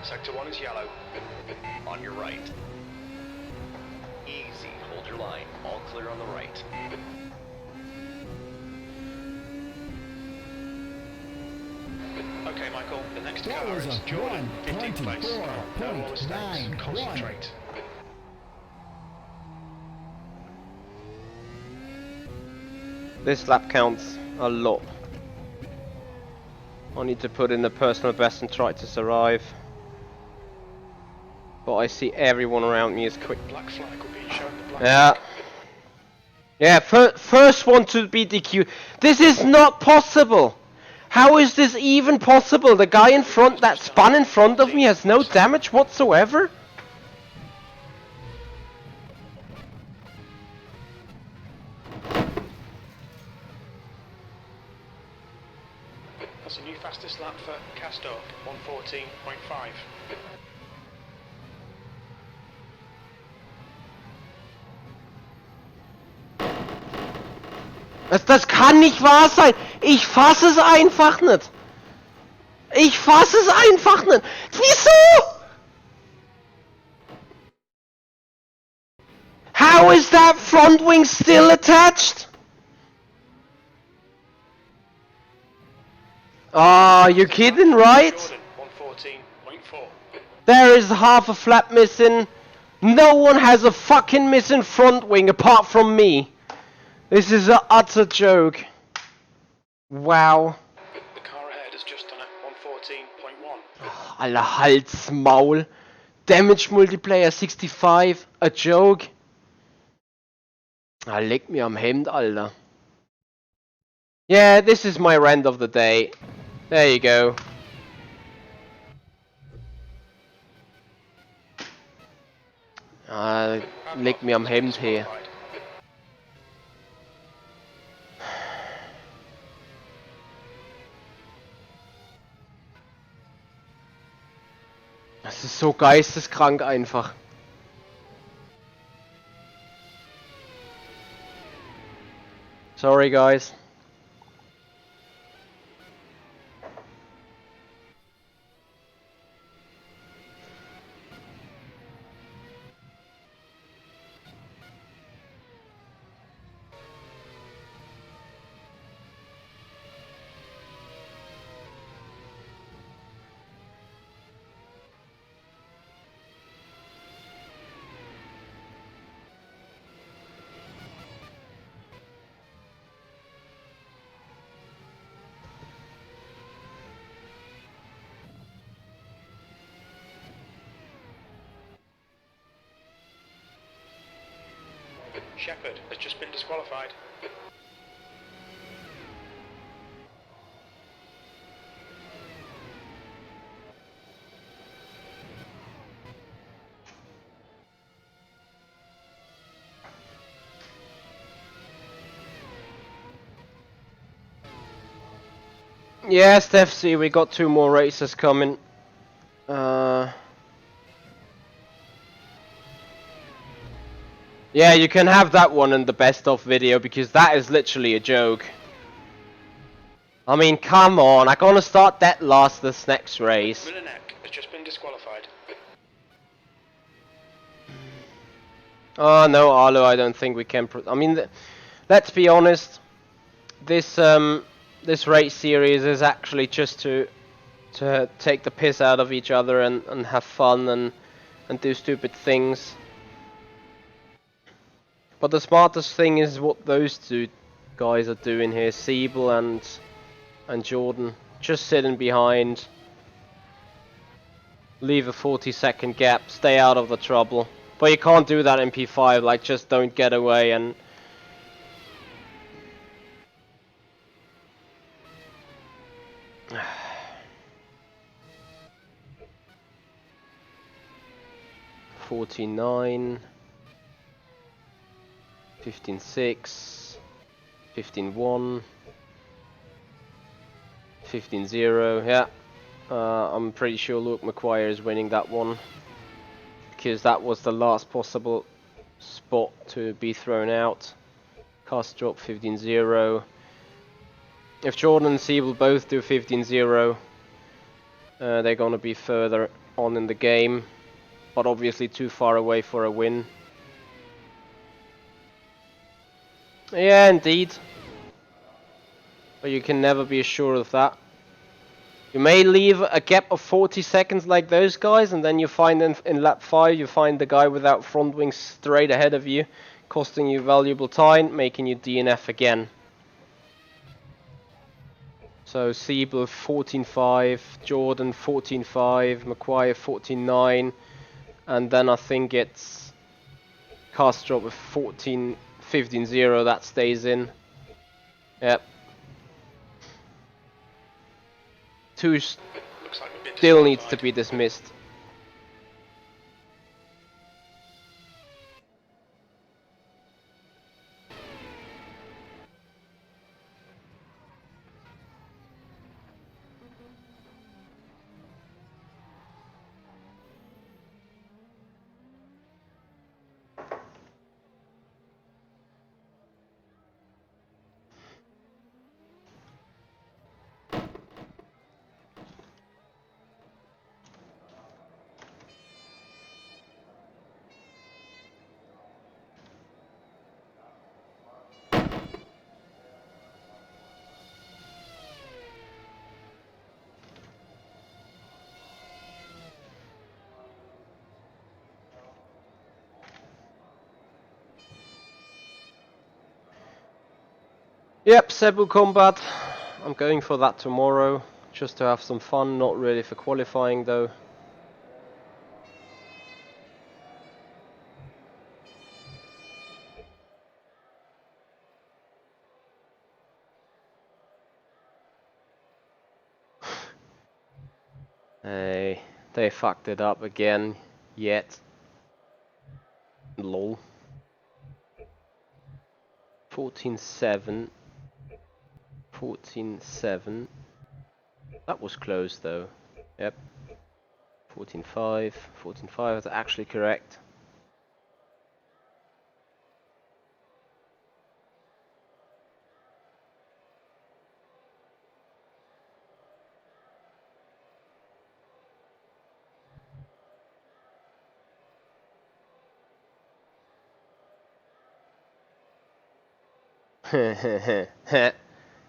Sector 1 is yellow.
On your right. Easy. Hold your line. All clear on the right.
Okay, Michael, the next
That
car
was
is
a
Jordan, 15th place. No more mistakes.
1:24.91.
Concentrate.
This lap counts a lot. I need to put in the personal best and try to survive. But I see everyone around me is quick.
Black flag will be showing the black
Yeah.
flag.
Yeah, first one to be DQ. This is not possible! How is this even possible? The guy in front that spun in front of me has no damage whatsoever?
That's a new fastest lap for Castor, 1:14.5.
Das kann nicht wahr sein! Ich fasse es einfach nicht! Ich fasse es einfach nicht! Wieso? How is that front wing still attached? Ah, you kidding, right?
Jordan, 1:14.4.
There is half a flap missing. No one has a fucking missing front wing apart from me. This is an utter joke. Wow.
The car ahead has just done a 1:14.1.
Alter, Hals, Maul. Damage multiplayer 65. A joke. Ah, leck mir am Hemd, Alter. Yeah, this is my rant of the day. There you go. Ah, leck mir am Hemd hier. Das ist so geisteskrank einfach. Sorry, guys.
Shepard has just been disqualified.
Yes, FC, we got 2 more races coming. Yeah, you can have that one in the best of video because that is literally a joke. I mean, come on, I'm gonna start dead last this next race.
Milanek has just been disqualified.
Oh no, Arlo, I don't think we can. I mean, let's be honest. This race series is actually just to take the piss out of each other and have fun and do stupid things. But the smartest thing is what those 2 guys are doing here, Siebel and Jordan, just sitting behind, leave a 40-second gap, stay out of the trouble. But you can't do that in P5, like just don't get away and 49, 15-6, 15-1, 15-0, yeah. I'm pretty sure Luke McQuire is winning that one because that was the last possible spot to be thrown out. Cast drop 15-0. If Jordan and Siebel both do 15-0, they're gonna be further on in the game, but obviously too far away for a win. Yeah, indeed. But you can never be assured of that. You may leave a gap of 40 seconds like those guys, and then you find in lap 5, you find the guy without front wings straight ahead of you, costing you valuable time, making you DNF again. So Siebel 14.5, Jordan 14.5, McQuire 14.9, and then I think it's Castro with 15.0 that stays in. Yep. 2
Looks like we've been
still needs to
disqualified.
be dismissed. Yep, Cebu Combat. I'm going for that tomorrow, just to have some fun, not really for qualifying though. Hey, they fucked it up again, yet. Lol. 14.7. 14.7. That was close though. Yep. 14.5. 14.5 is actually correct.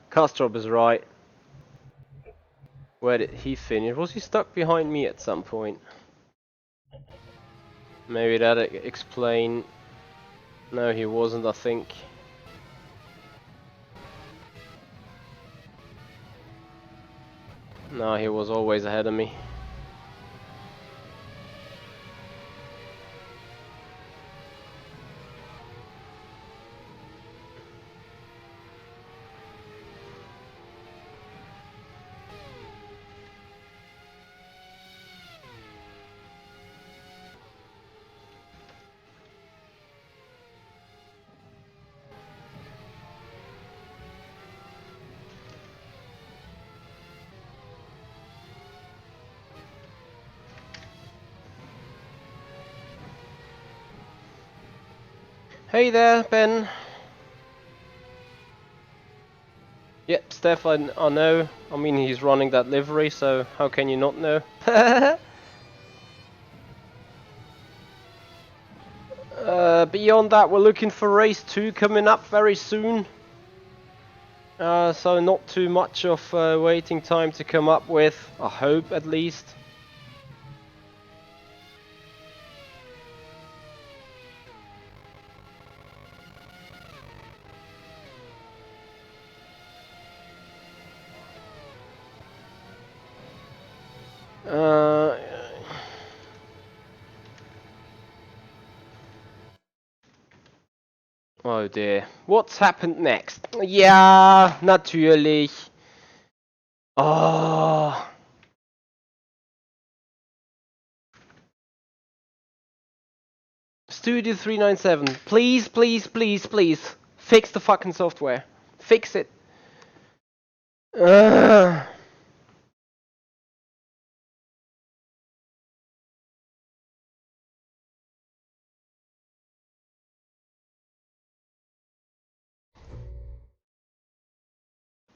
Castrop is right. Where did he finish? Was he stuck behind me at some point? Maybe that'd explain. No, he wasn't, I think. No, he was always ahead of me. Hey there, Ben. Yep, Steph, I know. I mean, he's running that livery, so how can you not know? Beyond that, we're looking for race 2 coming up very soon. So not too much of waiting time to come up with, I hope at least. Oh dear. What's happened next? Ja, natürlich. Oh. Studio 397. Please, please, please, please. Fix the fucking software. Fix it. Ugh.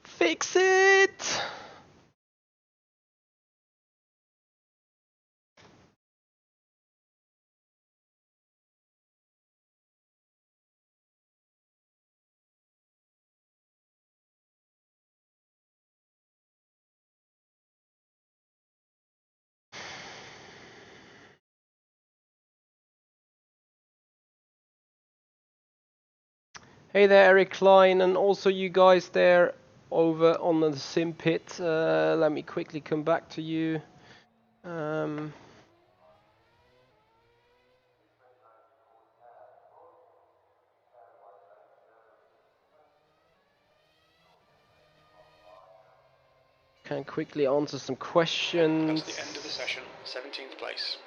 Fix it! Hey there, Eric Klein, and also you guys there over on the sim pit. Let me quickly come back to you. Can quickly answer some questions.
That's the end of the session. 17th place.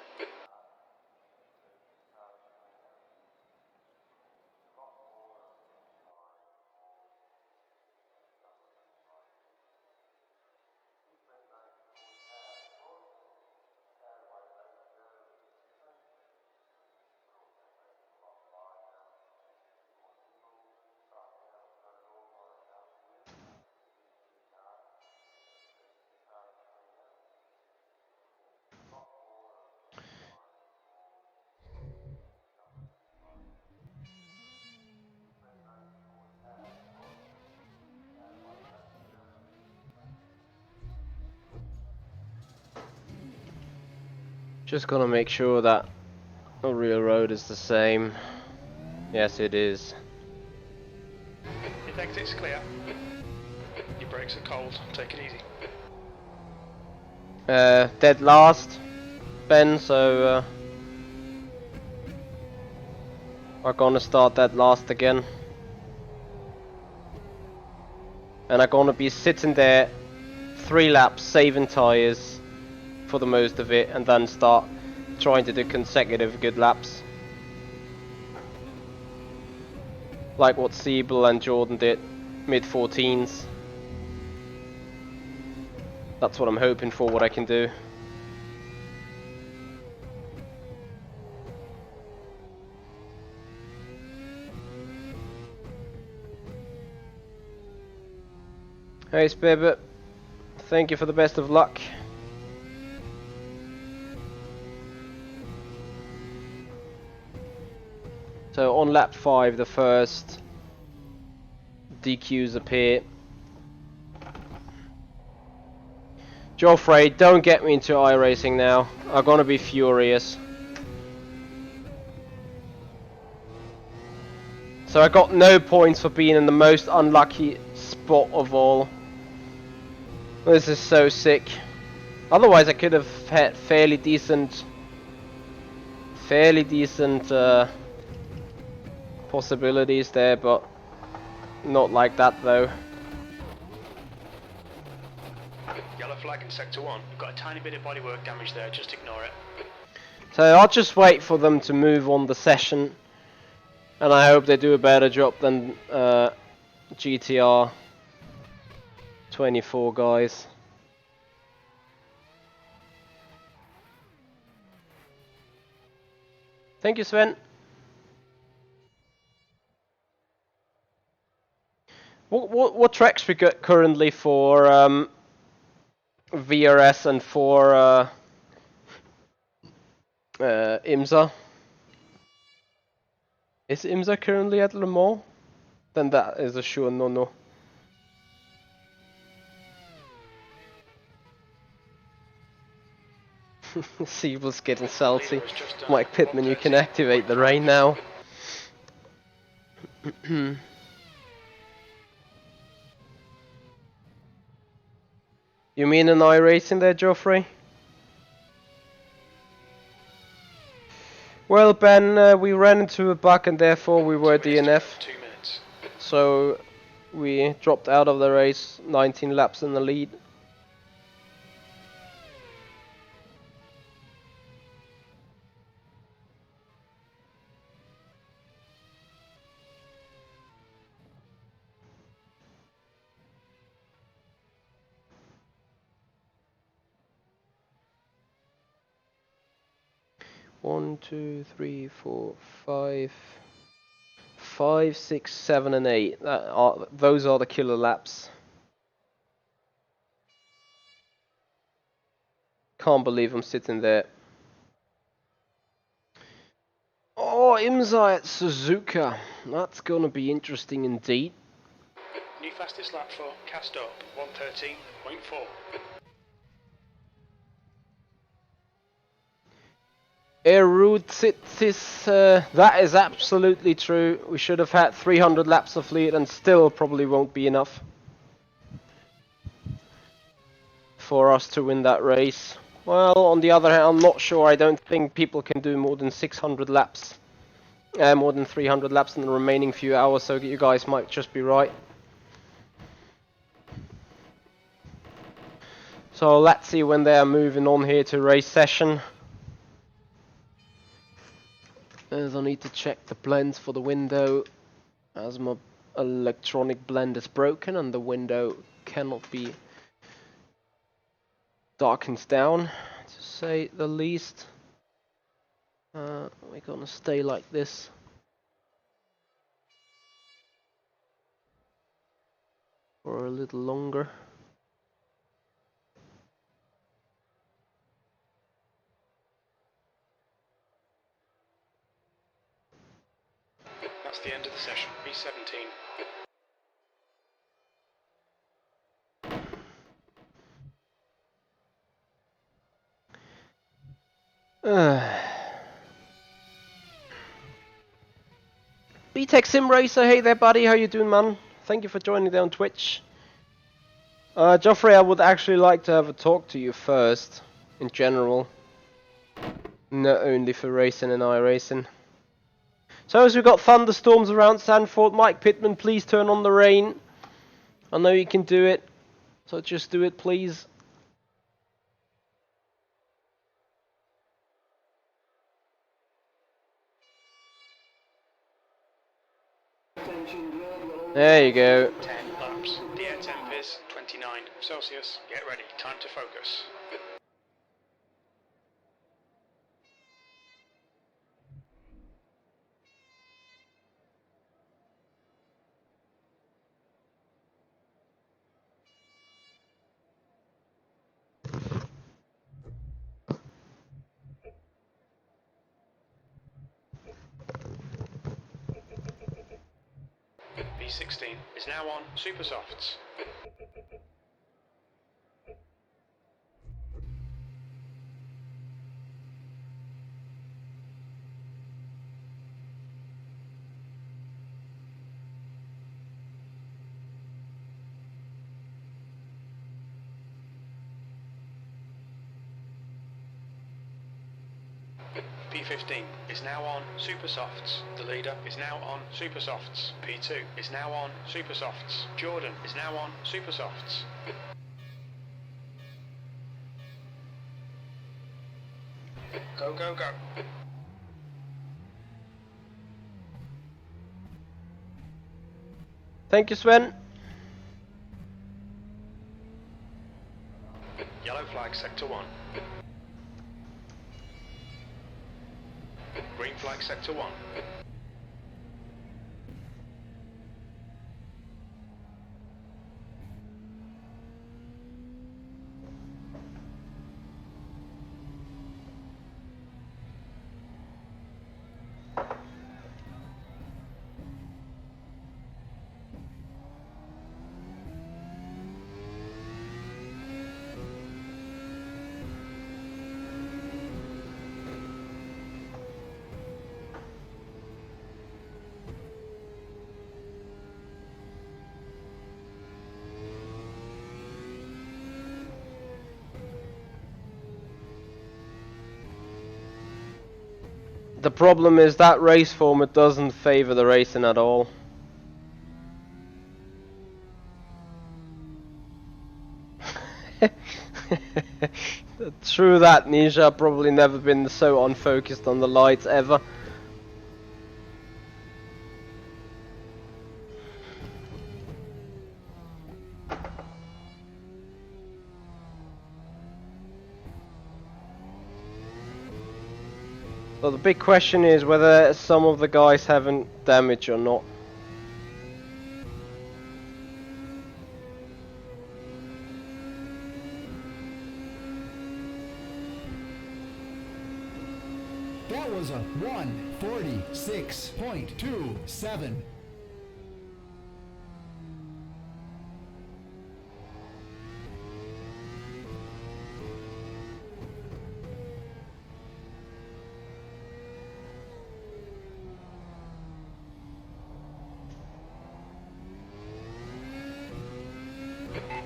Just gonna make sure that the real road is the same. Yes, it is.
Your exit's clear. Your brakes are cold. Take it easy.
Dead last, Ben, so I'm gonna start that last again. And I'm gonna be sitting there 3 laps saving tyres for the most of it, and then start trying to do consecutive good laps. Like what Siebel and Jordan did, mid-14s. That's what I'm hoping for, what I can do. Hey Spibbit, thank you for the best of luck. So on lap 5, the first DQs appear. Joffrey, don't get me into iRacing now. I'm gonna be furious. So I got no points for being in the most unlucky spot of all. This is so sick. Otherwise I could have had fairly decent possibilities there, but not like that though.
Yellow flag in sector 1. You've got a tiny bit of bodywork damage there. Just ignore it.
So I'll just wait for them to move on the session, and I hope they do a better job than GTR 24 guys. Thank you, Sven. What tracks we got currently for VRS and for IMSA? Is IMSA currently at Le Mans? Then that is a sure no. Siebel's getting salty. Mike Pittman, you can activate the rain now. You mean an iRacing there, Geoffrey? Well, Ben, we ran into a bug and therefore we were DNF.
2 minutes.
So we dropped out of the race, 19 laps in the lead. One, two, three, four, five, 5, 6, 7, and 8. Those are the killer laps. Can't believe I'm sitting there. Oh, IMSA at Suzuka. That's gonna be interesting indeed.
New fastest lap for Cast Up, 113.4.
Eruditis, that is absolutely true. We should have had 300 laps of lead and still probably won't be enough for us to win that race. Well, on the other hand, I'm not sure. I don't think people can do more than 600 laps. More than 300 laps in the remaining few hours, so you guys might just be right. So let's see when they are moving on here to race session. As I need to check the blends for the window, as my electronic blend is broken and the window cannot be darkened down, to say the least. We're gonna stay like this. For a little longer.
That's the end of the session, B17.
BTEC Simracer, hey there buddy, how you doing man? Thank you for joining me on Twitch. Geoffrey, I would actually like to have a talk to you first, in general. Not only for racing and iRacing. So as we've got thunderstorms around Zandvoort, Mike Pittman, please turn on the rain. I know you can do it, so just do it please. There you go.
10 laps. The air temp is 29 Celsius. Get ready. Time to focus. B16 is now on Super Softs. P15 is now on Super Softs. The leader is now on Super Softs. P2 is now on Super Softs. Jordan is now on Super Softs. Go, go, go.
Thank you, Sven.
Yellow flag sector 1. Green flag sector 1.
The problem is that race format doesn't favor the racing at all. True that, Nisha. I've probably never been so unfocused on the lights ever. So the big question is whether some of the guys haven't damage or not.
That was a 1:46.27.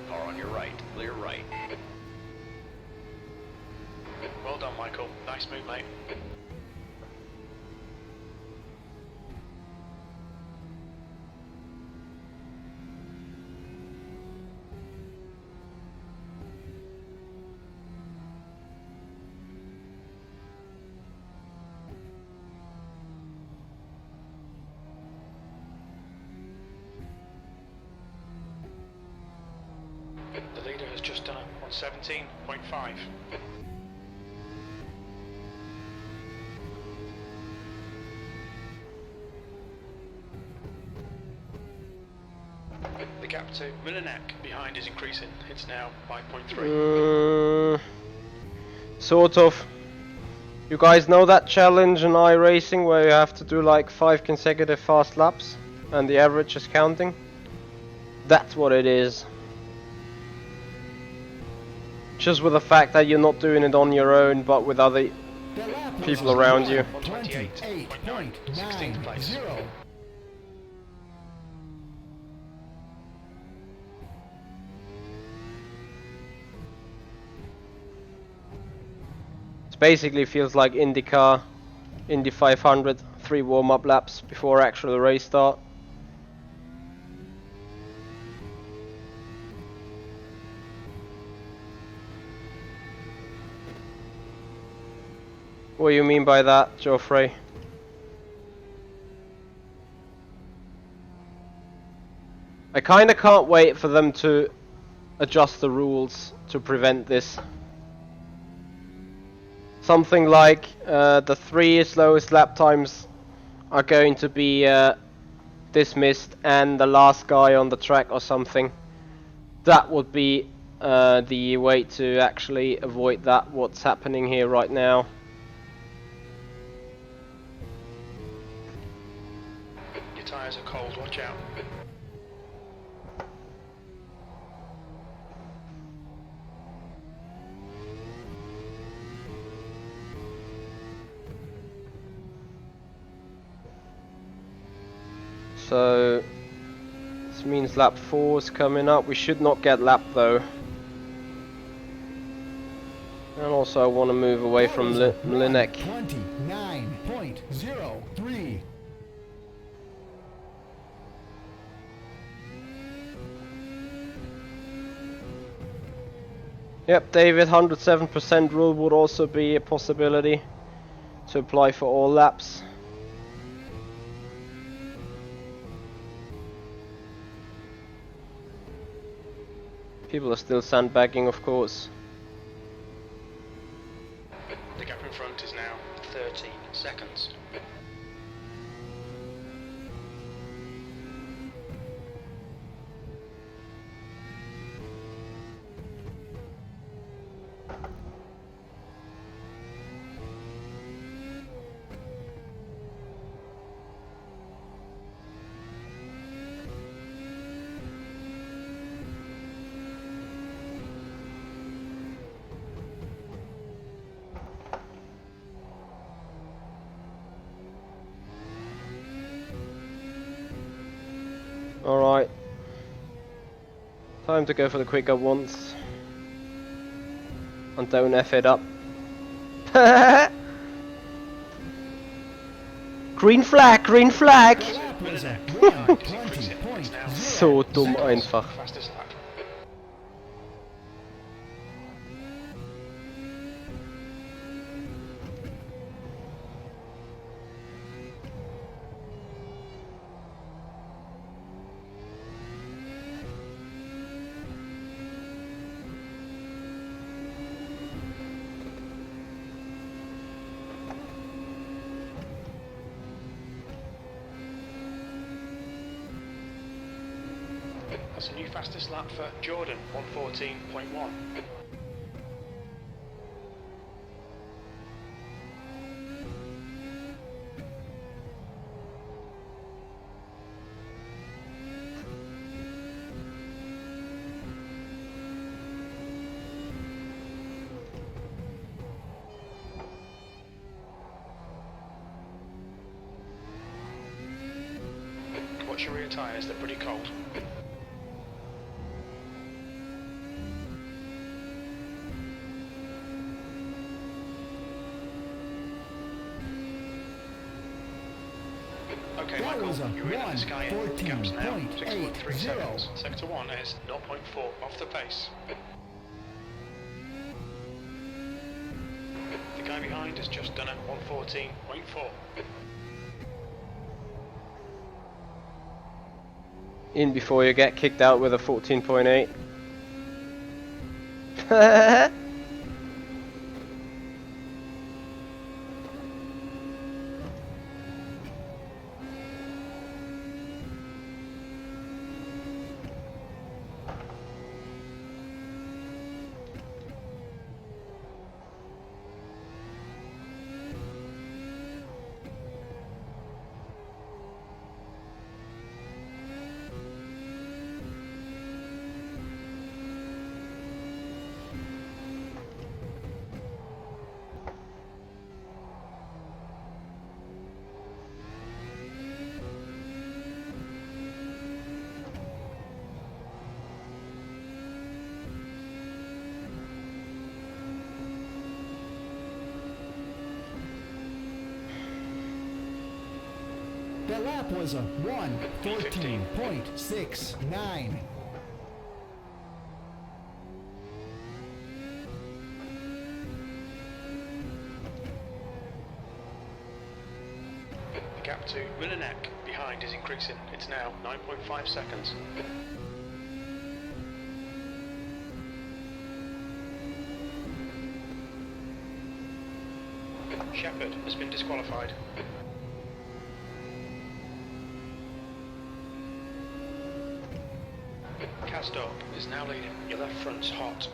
Car on your right. Clear right.
Well done, Michael. Nice move, mate. The leader has just done it on 17.5. The gap to Milinek behind is increasing. It's now 5.3.
Sort of. You guys know that challenge in iRacing where you have to do like 5 consecutive fast laps and the average is counting? That's what it is. Just with the fact that you're not doing it on your own but with other people around you.
28.9, 16th place.
It basically feels like IndyCar, Indy 500, 3 warm-up laps before actual race start. What do you mean by that, Geoffrey? I kinda can't wait for them to adjust the rules to prevent this. Something like the 3 slowest lap times are going to be dismissed and the last guy on the track or something. That would be the way to actually avoid that, what's happening here right now.
Your tyres are cold, watch out.
So this means lap 4 is coming up. We should not get lapped though. And also I want to move away from Milinek.
29.03.
Yep, David, 107% rule would also be a possibility to apply for all laps. People are still sandbagging, of course.
The gap in front is now 13 seconds.
Alright. Time to go for the quicker ones. And don't F it up. Green flag, green flag!
The lap was a
Behind is increasing. It's now
1:20.0
So dumm
seconds.
einfach.
fastest lap. That's a new fastest lap for Jordan, 1:14.1. Watch your rear tyres, they're pretty cold. Okay,
That
Michael,
was a
you're in at the sky end. The gap's now 6.3
1:14.80.
seconds. Sector 1 is 0.4 off the pace. The guy behind has just done a 1:14.4.
In before you get kicked out with a 14.8.
The lap was a 1:14.69.
The gap to Milanek behind is increasing. It's now 9.5 seconds. Shepherd has been disqualified. Kasdorp is now leading. Your left front's hot.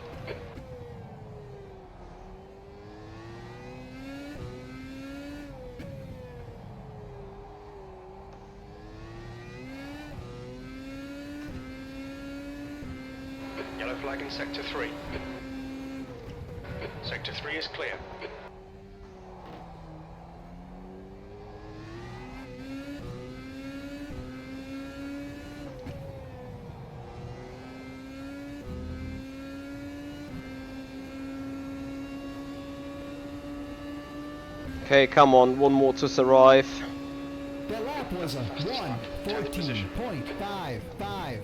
Yellow flag in Sector 3. Sector 3 is clear.
Okay, come on, one more to survive.
The lap was a 1:14.55.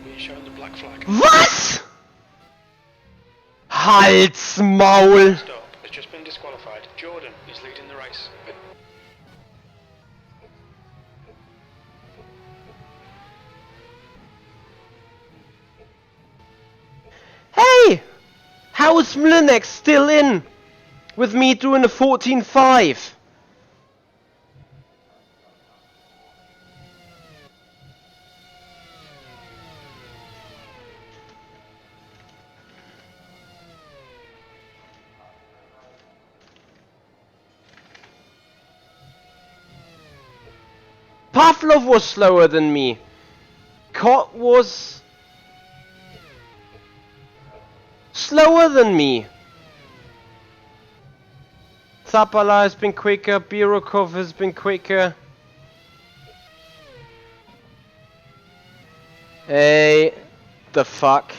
You're showing the black flag.
Was? Halt's Maul!
Stop has just been disqualified. Jordan is leading the race.
Hey! How is Mlinek still in? With me doing a 14.5? Pavlov was slower than me. Kot was slower than me. Sapala has been quicker, Birokov has been quicker. Hey, the fuck.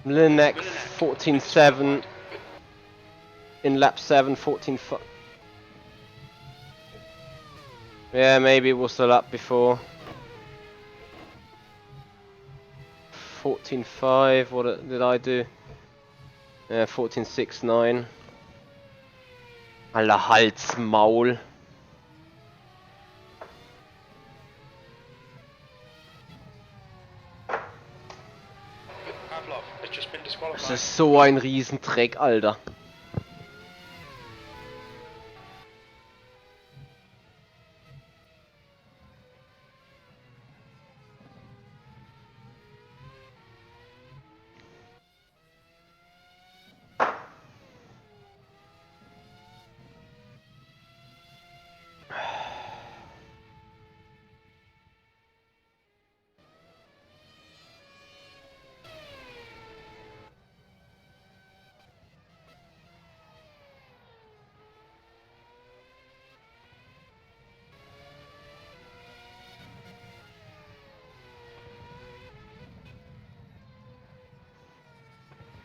Linek 14.7 in lap 7, 14.5. Yeah, maybe it was the lap before. 14.5, what did I do? Yeah, 14.69. Alter Halsmaul.
Pavlov has just been
Das
disqualified.
ist so ein Riesendreck, Alter.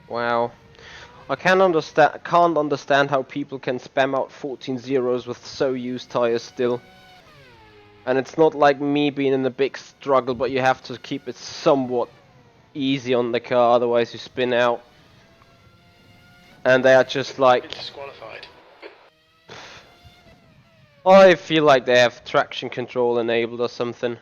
Wow. I can't understand how people can spam out 14 zeros with so used tires still. And it's not like me being in a big struggle, but you have to keep it somewhat easy on the car, otherwise you spin out. And they are just
Been
like...
disqualified.
I feel like they have traction control enabled or something.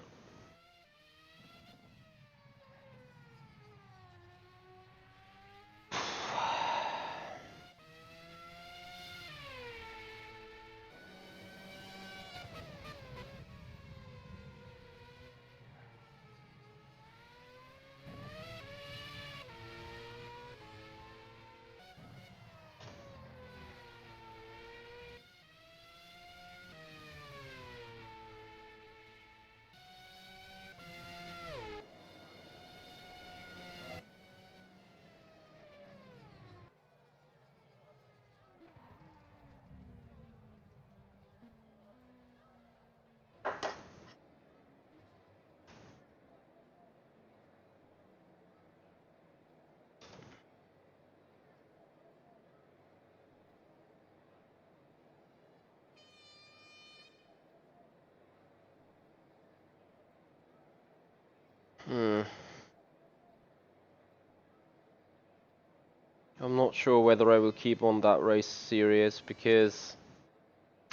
I'm not sure whether I will keep on that race series because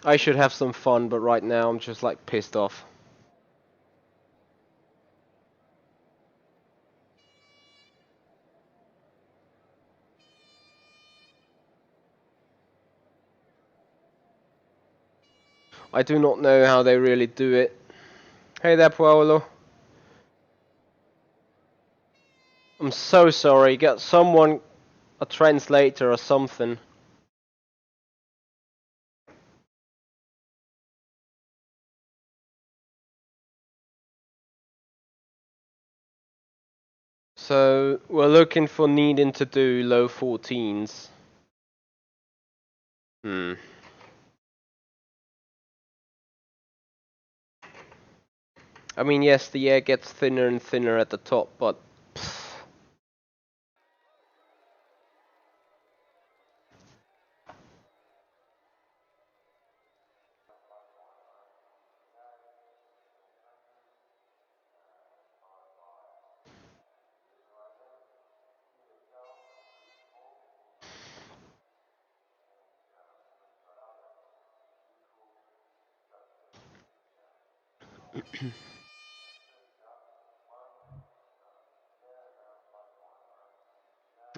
I should have some fun, but right now I'm just like pissed off. I do not know how they really do it. Hey there, Paolo. I'm so sorry. Get someone, a translator or something. So we're looking for needing to do low 14s. I mean, yes, the air gets thinner and thinner at the top, but...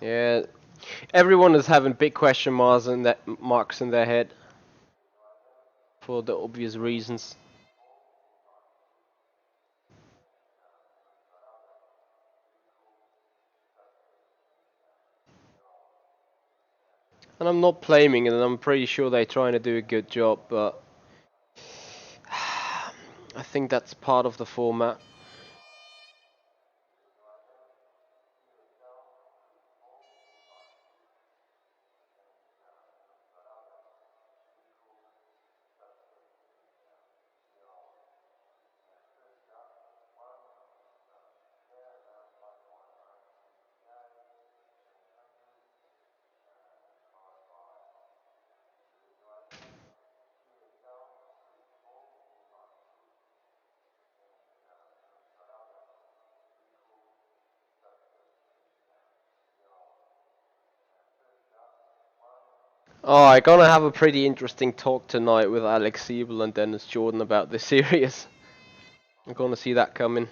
Yeah, everyone is having big question marks in their head. For the obvious reasons. And I'm not blaming it, and I'm pretty sure they're trying to do a good job, but... I think that's part of the format. Oh, I'm gonna have a pretty interesting talk tonight with Alex Siebel and Dennis Jordan about this series. I'm gonna see that coming.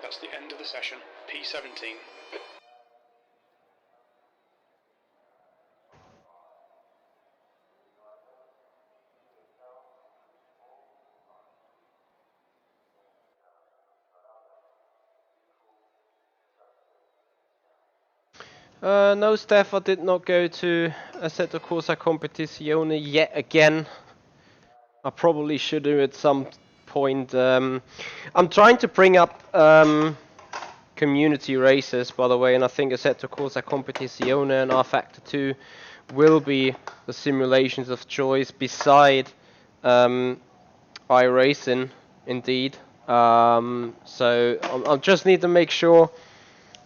That's the end of the session. P17.
No, Steph, I did not go to Assetto Corsa Competizione yet again. I probably should do at some point. I'm trying to bring up community races, by the way, and I think Assetto Corsa Competizione and rFactor 2 will be the simulations of choice beside iRacing, indeed. So I'll just need to make sure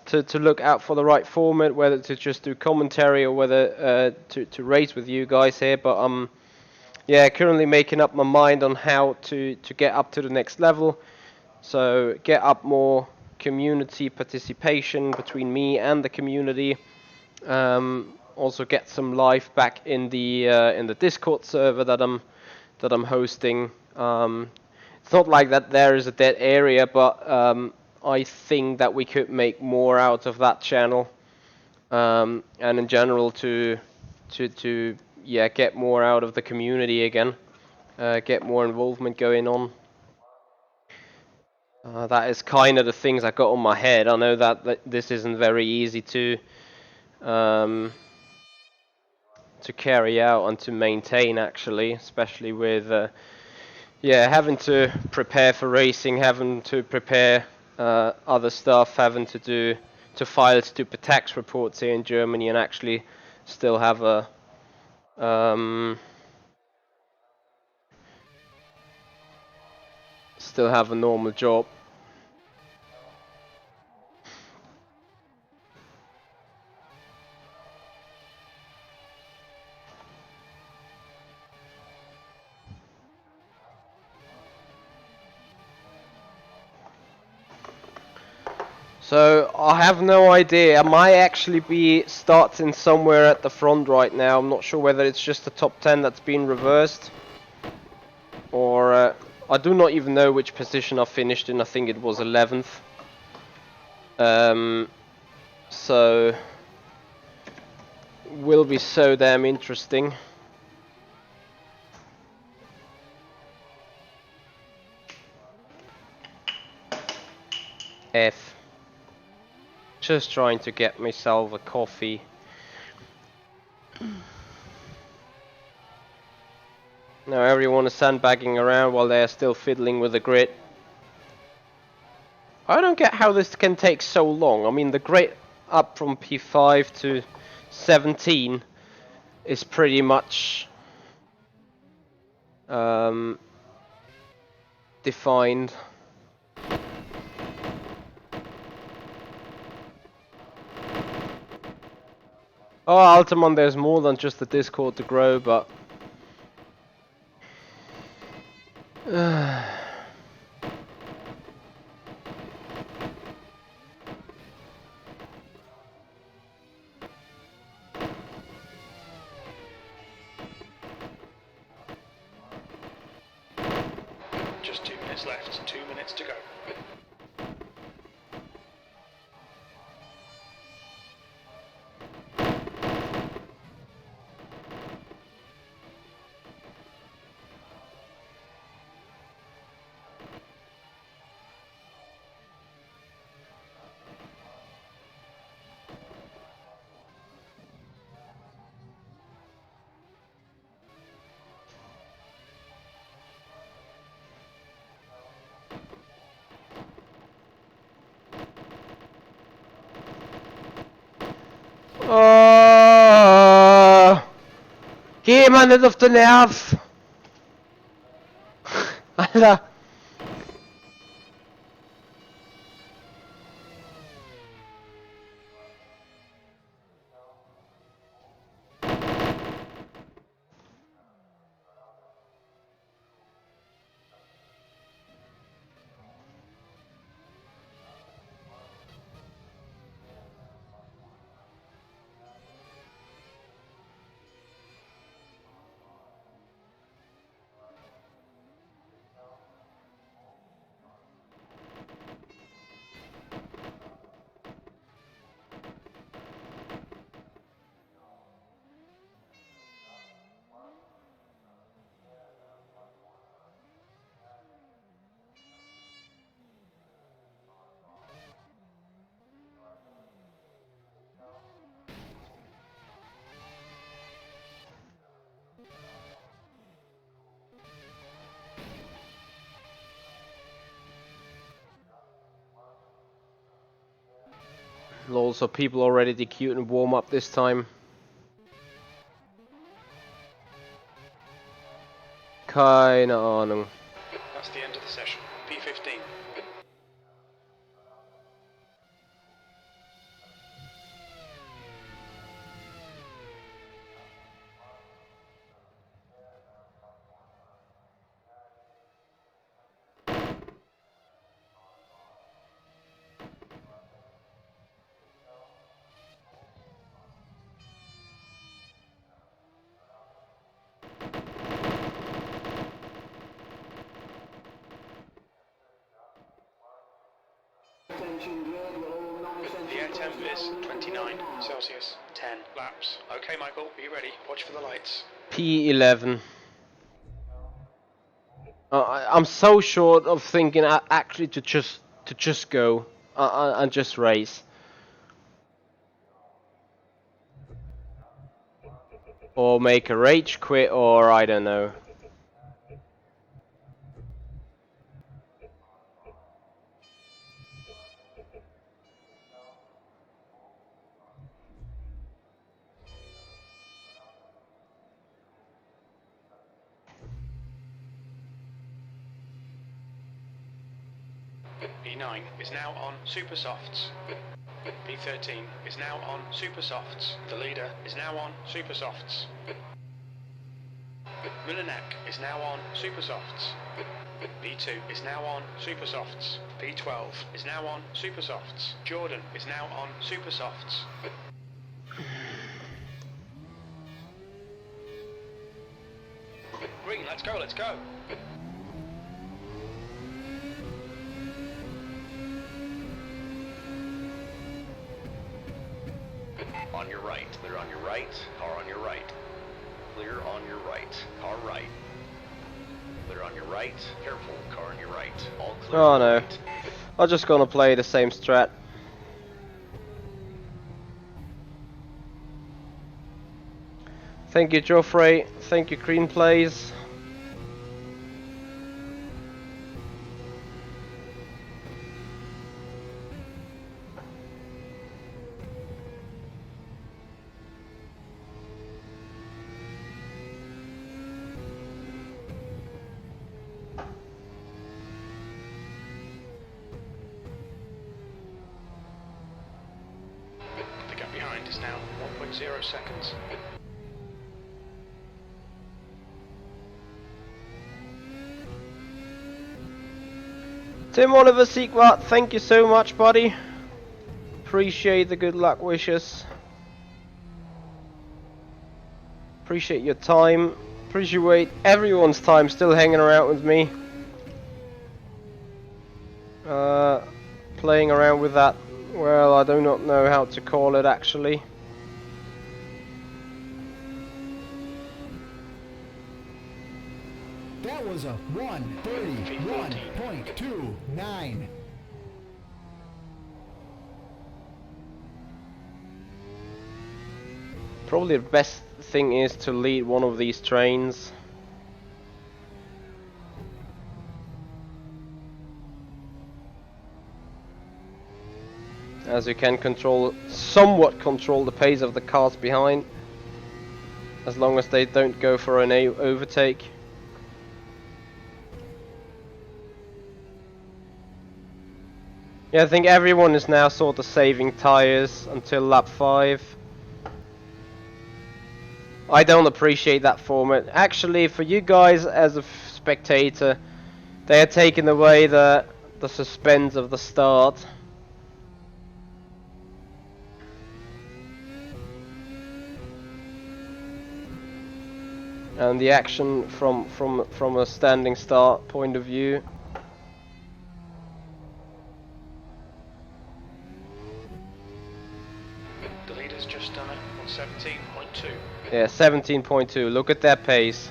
to look out for the right format, whether to just do commentary or whether to race with you guys here. But yeah, currently making up my mind on how to get up to the next level. So get up more community participation between me and the community. Also get some life back in the Discord server that I'm hosting. It's not like that there is a dead area, but I think that we could make more out of that channel, and in general to yeah, get more out of the community again, get more involvement going on. That is kind of the things I got on my head. I know that this isn't very easy to carry out and to maintain, actually, especially with yeah, having to prepare for racing, having to prepare other stuff, having to file stupid tax reports here in Germany, and actually still have a normal job. So I have no idea. I might actually be starting somewhere at the front right now. I'm not sure whether it's just the top 10 that's been reversed, or I do not even know which position I finished in. I think it was 11th. So will be so damn interesting. F. Just trying to get myself a coffee. Now everyone is sandbagging around while they are still fiddling with the grid. I don't get how this can take so long. I mean, the grid up from P5 to 17 is pretty much defined. Oh, Altamont, there's more than just the Discord to grow, but
Just 2 minutes left, 2 minutes to go.
geh mal nicht auf den Nerv! Alter! Lots of people already DQ'd and warm up this time. Keine Ahnung.
That's the end of the session. P15. The air temp is 29 Celsius, 10 laps. Okay, Michael, are you ready? Watch for the lights.
P11. I'm so short of thinking actually to just go and just race. Or make a rage quit, or I don't know.
B9 is now on super softs. B13 is now on super softs. The leader is now on super softs. Mulinek is now on super softs. B2 is now on super softs. B12 is now on super softs. Jordan is now on super softs. Green, let's go, let's go.
On your right. Clear on your right. Car on your right. Clear on your right. Car right. Clear on your right. Careful. Car on your right. All clear.
Oh
on your
no.
right.
I'm just gonna play the same strat. Thank you, Joffrey. Thank you, Green Plays.
The gap behind is now 1.0 seconds.
Tim Oliver Sequat, thank you so much, buddy. Appreciate the good luck wishes. Appreciate your time. Appreciate everyone's time still hanging around with me. Playing around with that, well, I do not know how to call it actually.
That was a 1:31.29.
Probably the best thing is to lead one of these trains. As you can somewhat control the pace of the cars behind. As long as they don't go for an overtake. Yeah, I think everyone is now sort of saving tires until lap 5. I don't appreciate that format. Actually, for you guys as a spectator, they are taking away the suspense of the start. And the action from a standing start point of view.
The leader's just done it on 17.2.
Yeah, 17.2. Look at that pace.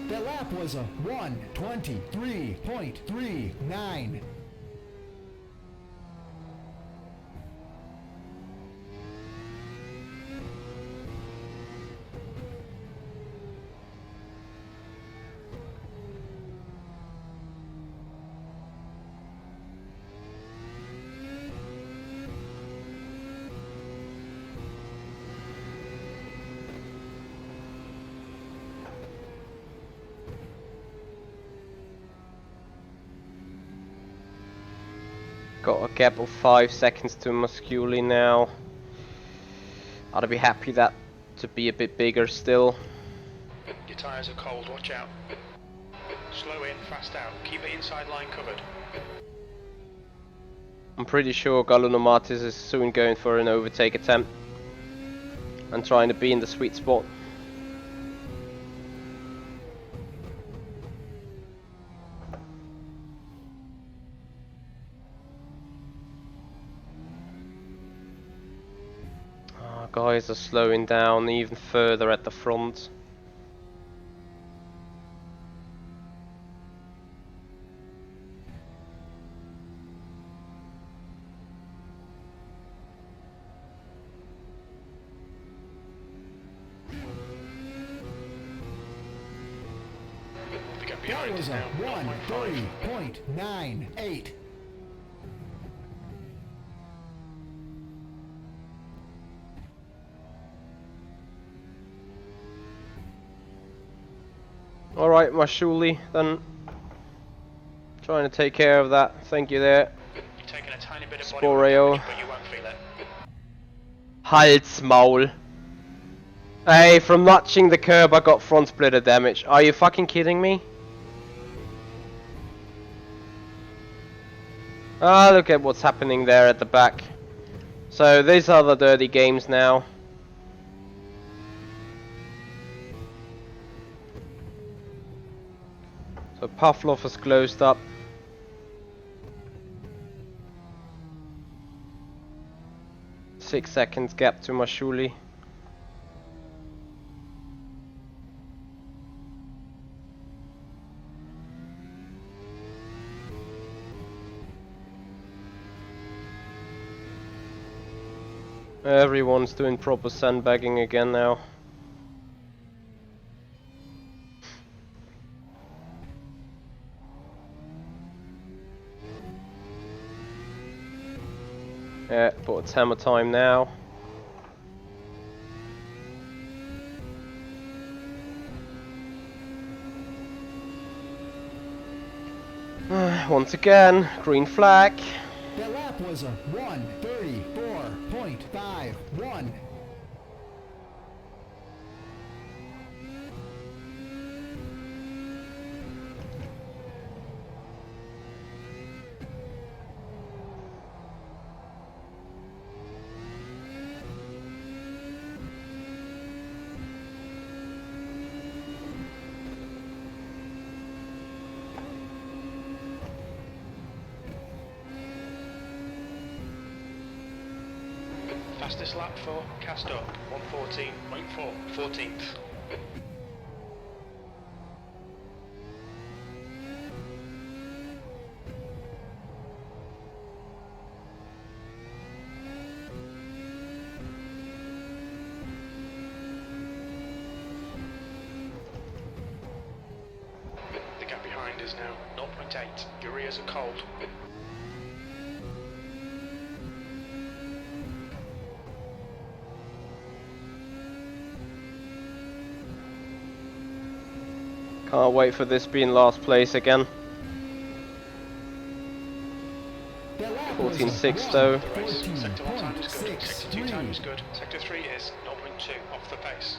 The lap was a 1:23.39.
Got a gap of 5 seconds to Musculi now. I'd be happy that to be a bit bigger still.
Your tyres are cold, watch out. Slow in, fast out. Keep the inside line covered.
I'm pretty sure Galonomatis is soon going for an overtake attempt and trying to be in the sweet spot. Guys are slowing down even further at the front.
The gap
That
behind
was
is
a
now 0.5.
1:30.98.
Alright, Mashuli, then. Trying to take care of that. Thank you there.
You've taken a tiny bit of
Sporeo.
body damage, but you won't feel it.
Halsmaul. Hey, from notching the curb I got front splitter damage. Are you fucking kidding me? Ah, look at what's happening there at the back. So these are the dirty games now. So Pavlov is closed up. Six seconds gap to Mashuli. Everyone's doing proper sandbagging again now. Yeah, but it's hammer time now. Once again, green flag.
That lap was a 1:34.51.
Fastest lap for cast up, 1:14.4, 14th. The gap behind is now 0.8. Your rears are cold.
Can't wait for this being last place again.
That lap was a
14.6 though.
The race. Sector 1 time is good. Sector 2 time is
1:14.63.
good. Sector 3 is 0.2 off the pace.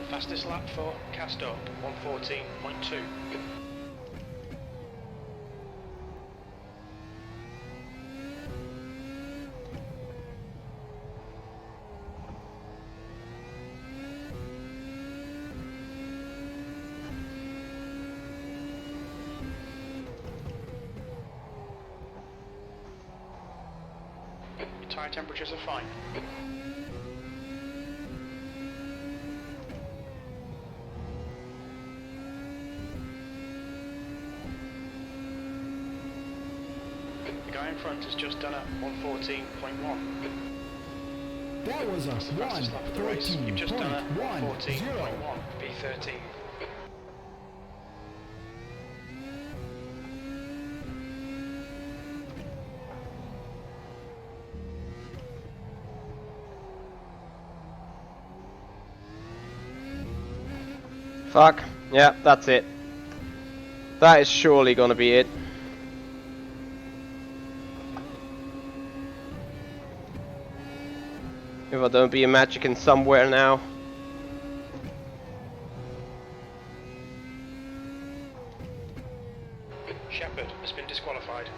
Fastest lap for cast up, 1:14.2. Your tyre temperatures are fine. The guy in front has just done a 1:14.1.
That was a
That's the fastest lap of the race. You've just done a 14.1 P13.
Fuck. Yeah, that's it. That is surely gonna be it. If I don't be a magician somewhere now.
Shepard has been disqualified.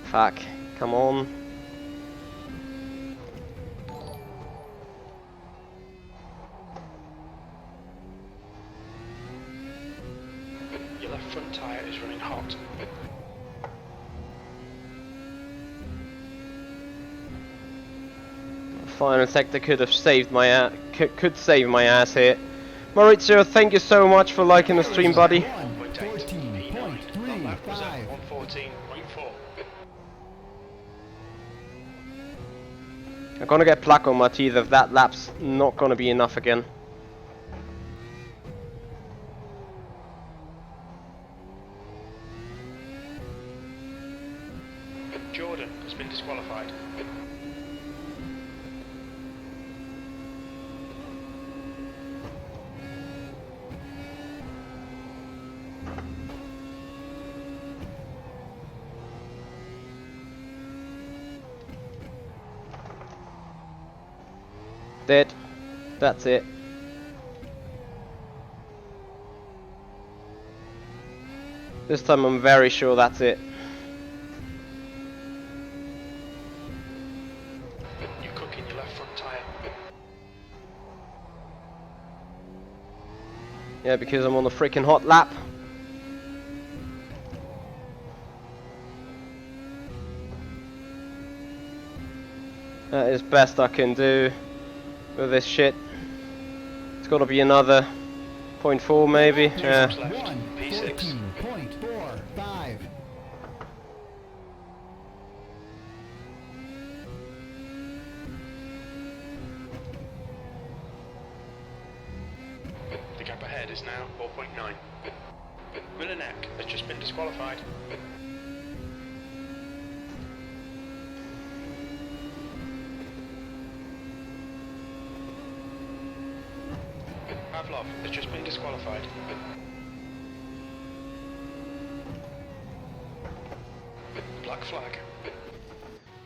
Fuck. Come on.
Your left front tyre is running hot.
Final sector could have saved my ass. Could save my ass here. Marussia, thank you so much for liking the stream, buddy.
1.8. That lap was at 114.4.
I'm gonna get plaque on my teeth if that lap's not gonna be enough again.
Jordan has been disqualified.
Dead. That's it. This time I'm very sure that's it.
You're cooking your left front tyre.
Yeah, because I'm on a freaking hot lap. That is best I can do with this shit. It's gotta be another 0.4 maybe. Yeah.
Left. P6.
14.45.
The gap ahead is now 4.9. Milanek has just been disqualified. Pavlov has just been disqualified. Black flag.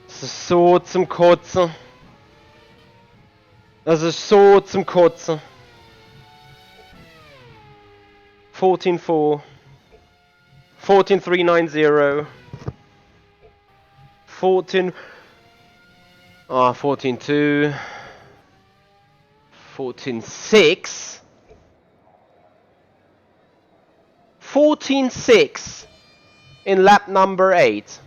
Das ist so zum Kotzen. Das ist so zum Kotzen. 14.4. 14.390. 14. Ah, 14.2. 14.6. 14.6 in lap number 8.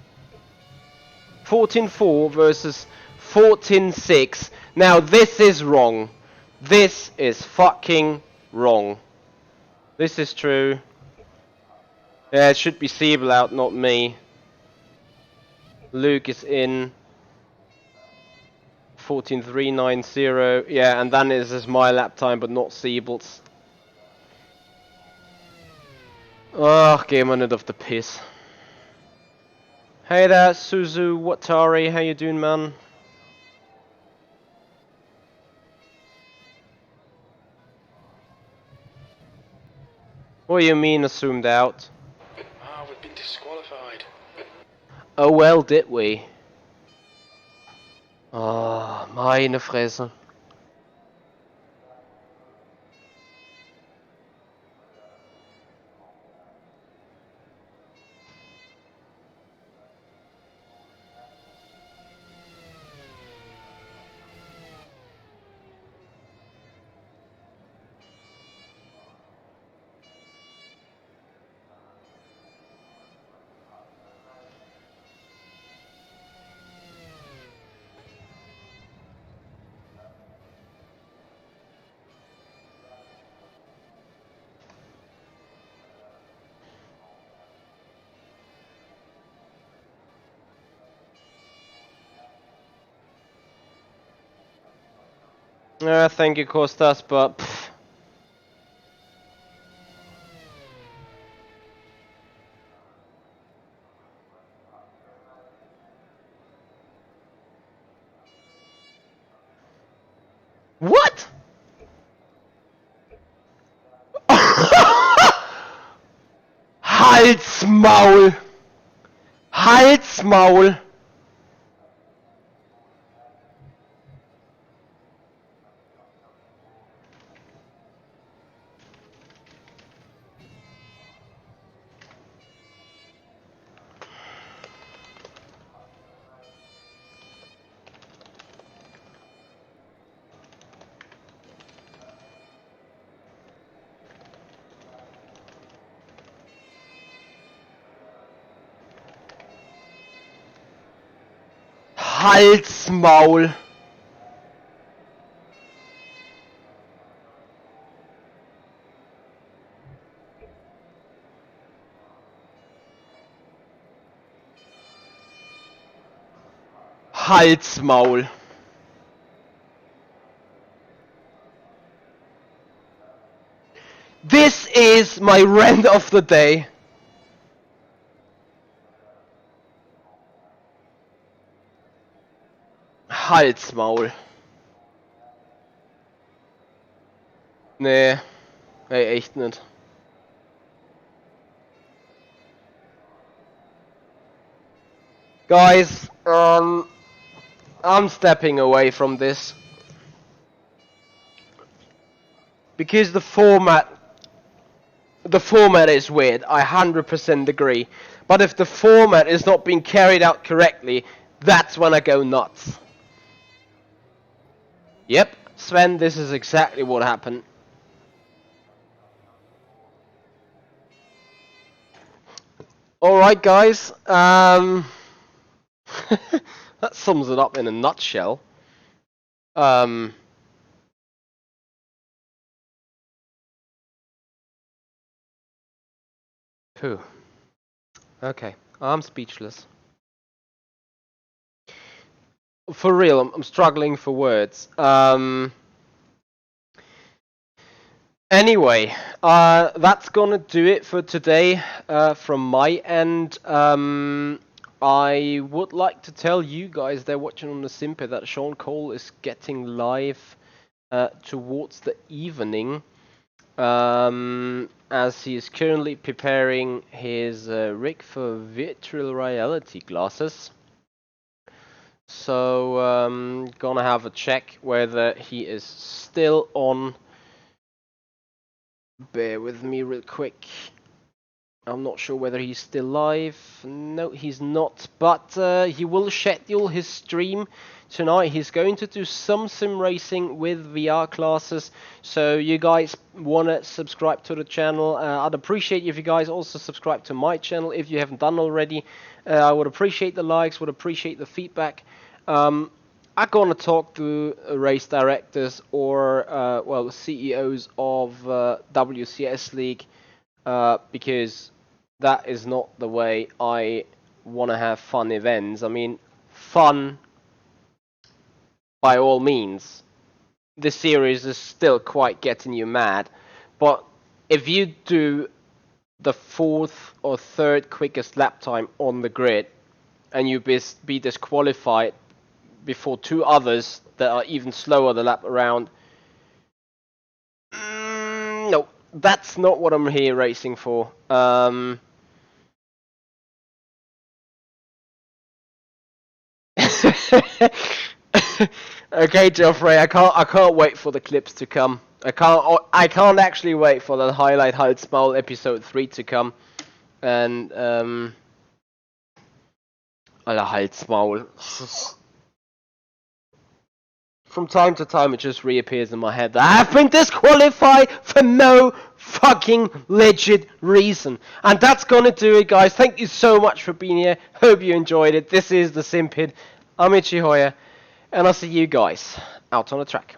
14.4 versus 14.6. Now this is wrong. This is fucking wrong. This is true. Yeah, it should be Siebel out, not me. Luke is in. 14.390. Yeah, and then this is my lap time, but not Siebel's. Ach, geh mal nicht auf the piss. Hey there, Suzu Watari, how you doing, man? What do you mean assumed out?
Ah, we've been disqualified.
Oh well, did we? Ah, meine Fresse. Thank you, Kostas, but... Pff. What? Halsmaul! Halsmaul! Halsmaul! Halsmaul! This is my rant of the day. Halsmaul. Nee, ey, echt nicht. Guys, I'm stepping away from this. Because the format is weird, I 100% agree. But if the format is not being carried out correctly, that's when I go nuts. Yep, Sven, this is exactly what happened. Alright guys, that sums it up in a nutshell. Phew. Okay, I'm speechless. For real, I'm struggling for words. Anyway, that's gonna do it for today from my end. I would like to tell you guys there watching on the Simper that Sean Cole is getting live towards the evening, as he is currently preparing his rig for virtual reality glasses. So gonna have a check whether he is still on. Bear with me real quick. I'm not sure whether he's still live. No, he's not. But he will schedule his stream tonight. He's going to do some sim racing with VR classes. So you guys want to subscribe to the channel. I'd appreciate if you guys also subscribe to my channel if you haven't done already. I would appreciate the likes, would appreciate the feedback. I'm gonna talk to race directors or well, CEOs of WCS League, because that is not the way I want to have fun events. I mean, fun by all means. This series is still quite getting you mad, but if you do the 4th or 3rd quickest lap time on the grid and you be disqualified before 2 others that are even slower the lap around, no, that's not what I'm here racing for. Okay, Geoffrey, I can't wait for the clips to come. I can't actually wait for the highlight Halsmaul episode 3 to come. And Alter Halsmaul. From time to time, it just reappears in my head that I have been disqualified for no fucking legit reason. And that's gonna do it, guys. Thank you so much for being here. Hope you enjoyed it. This is the Simpid. I'm Michi, and I'll see you guys out on the track.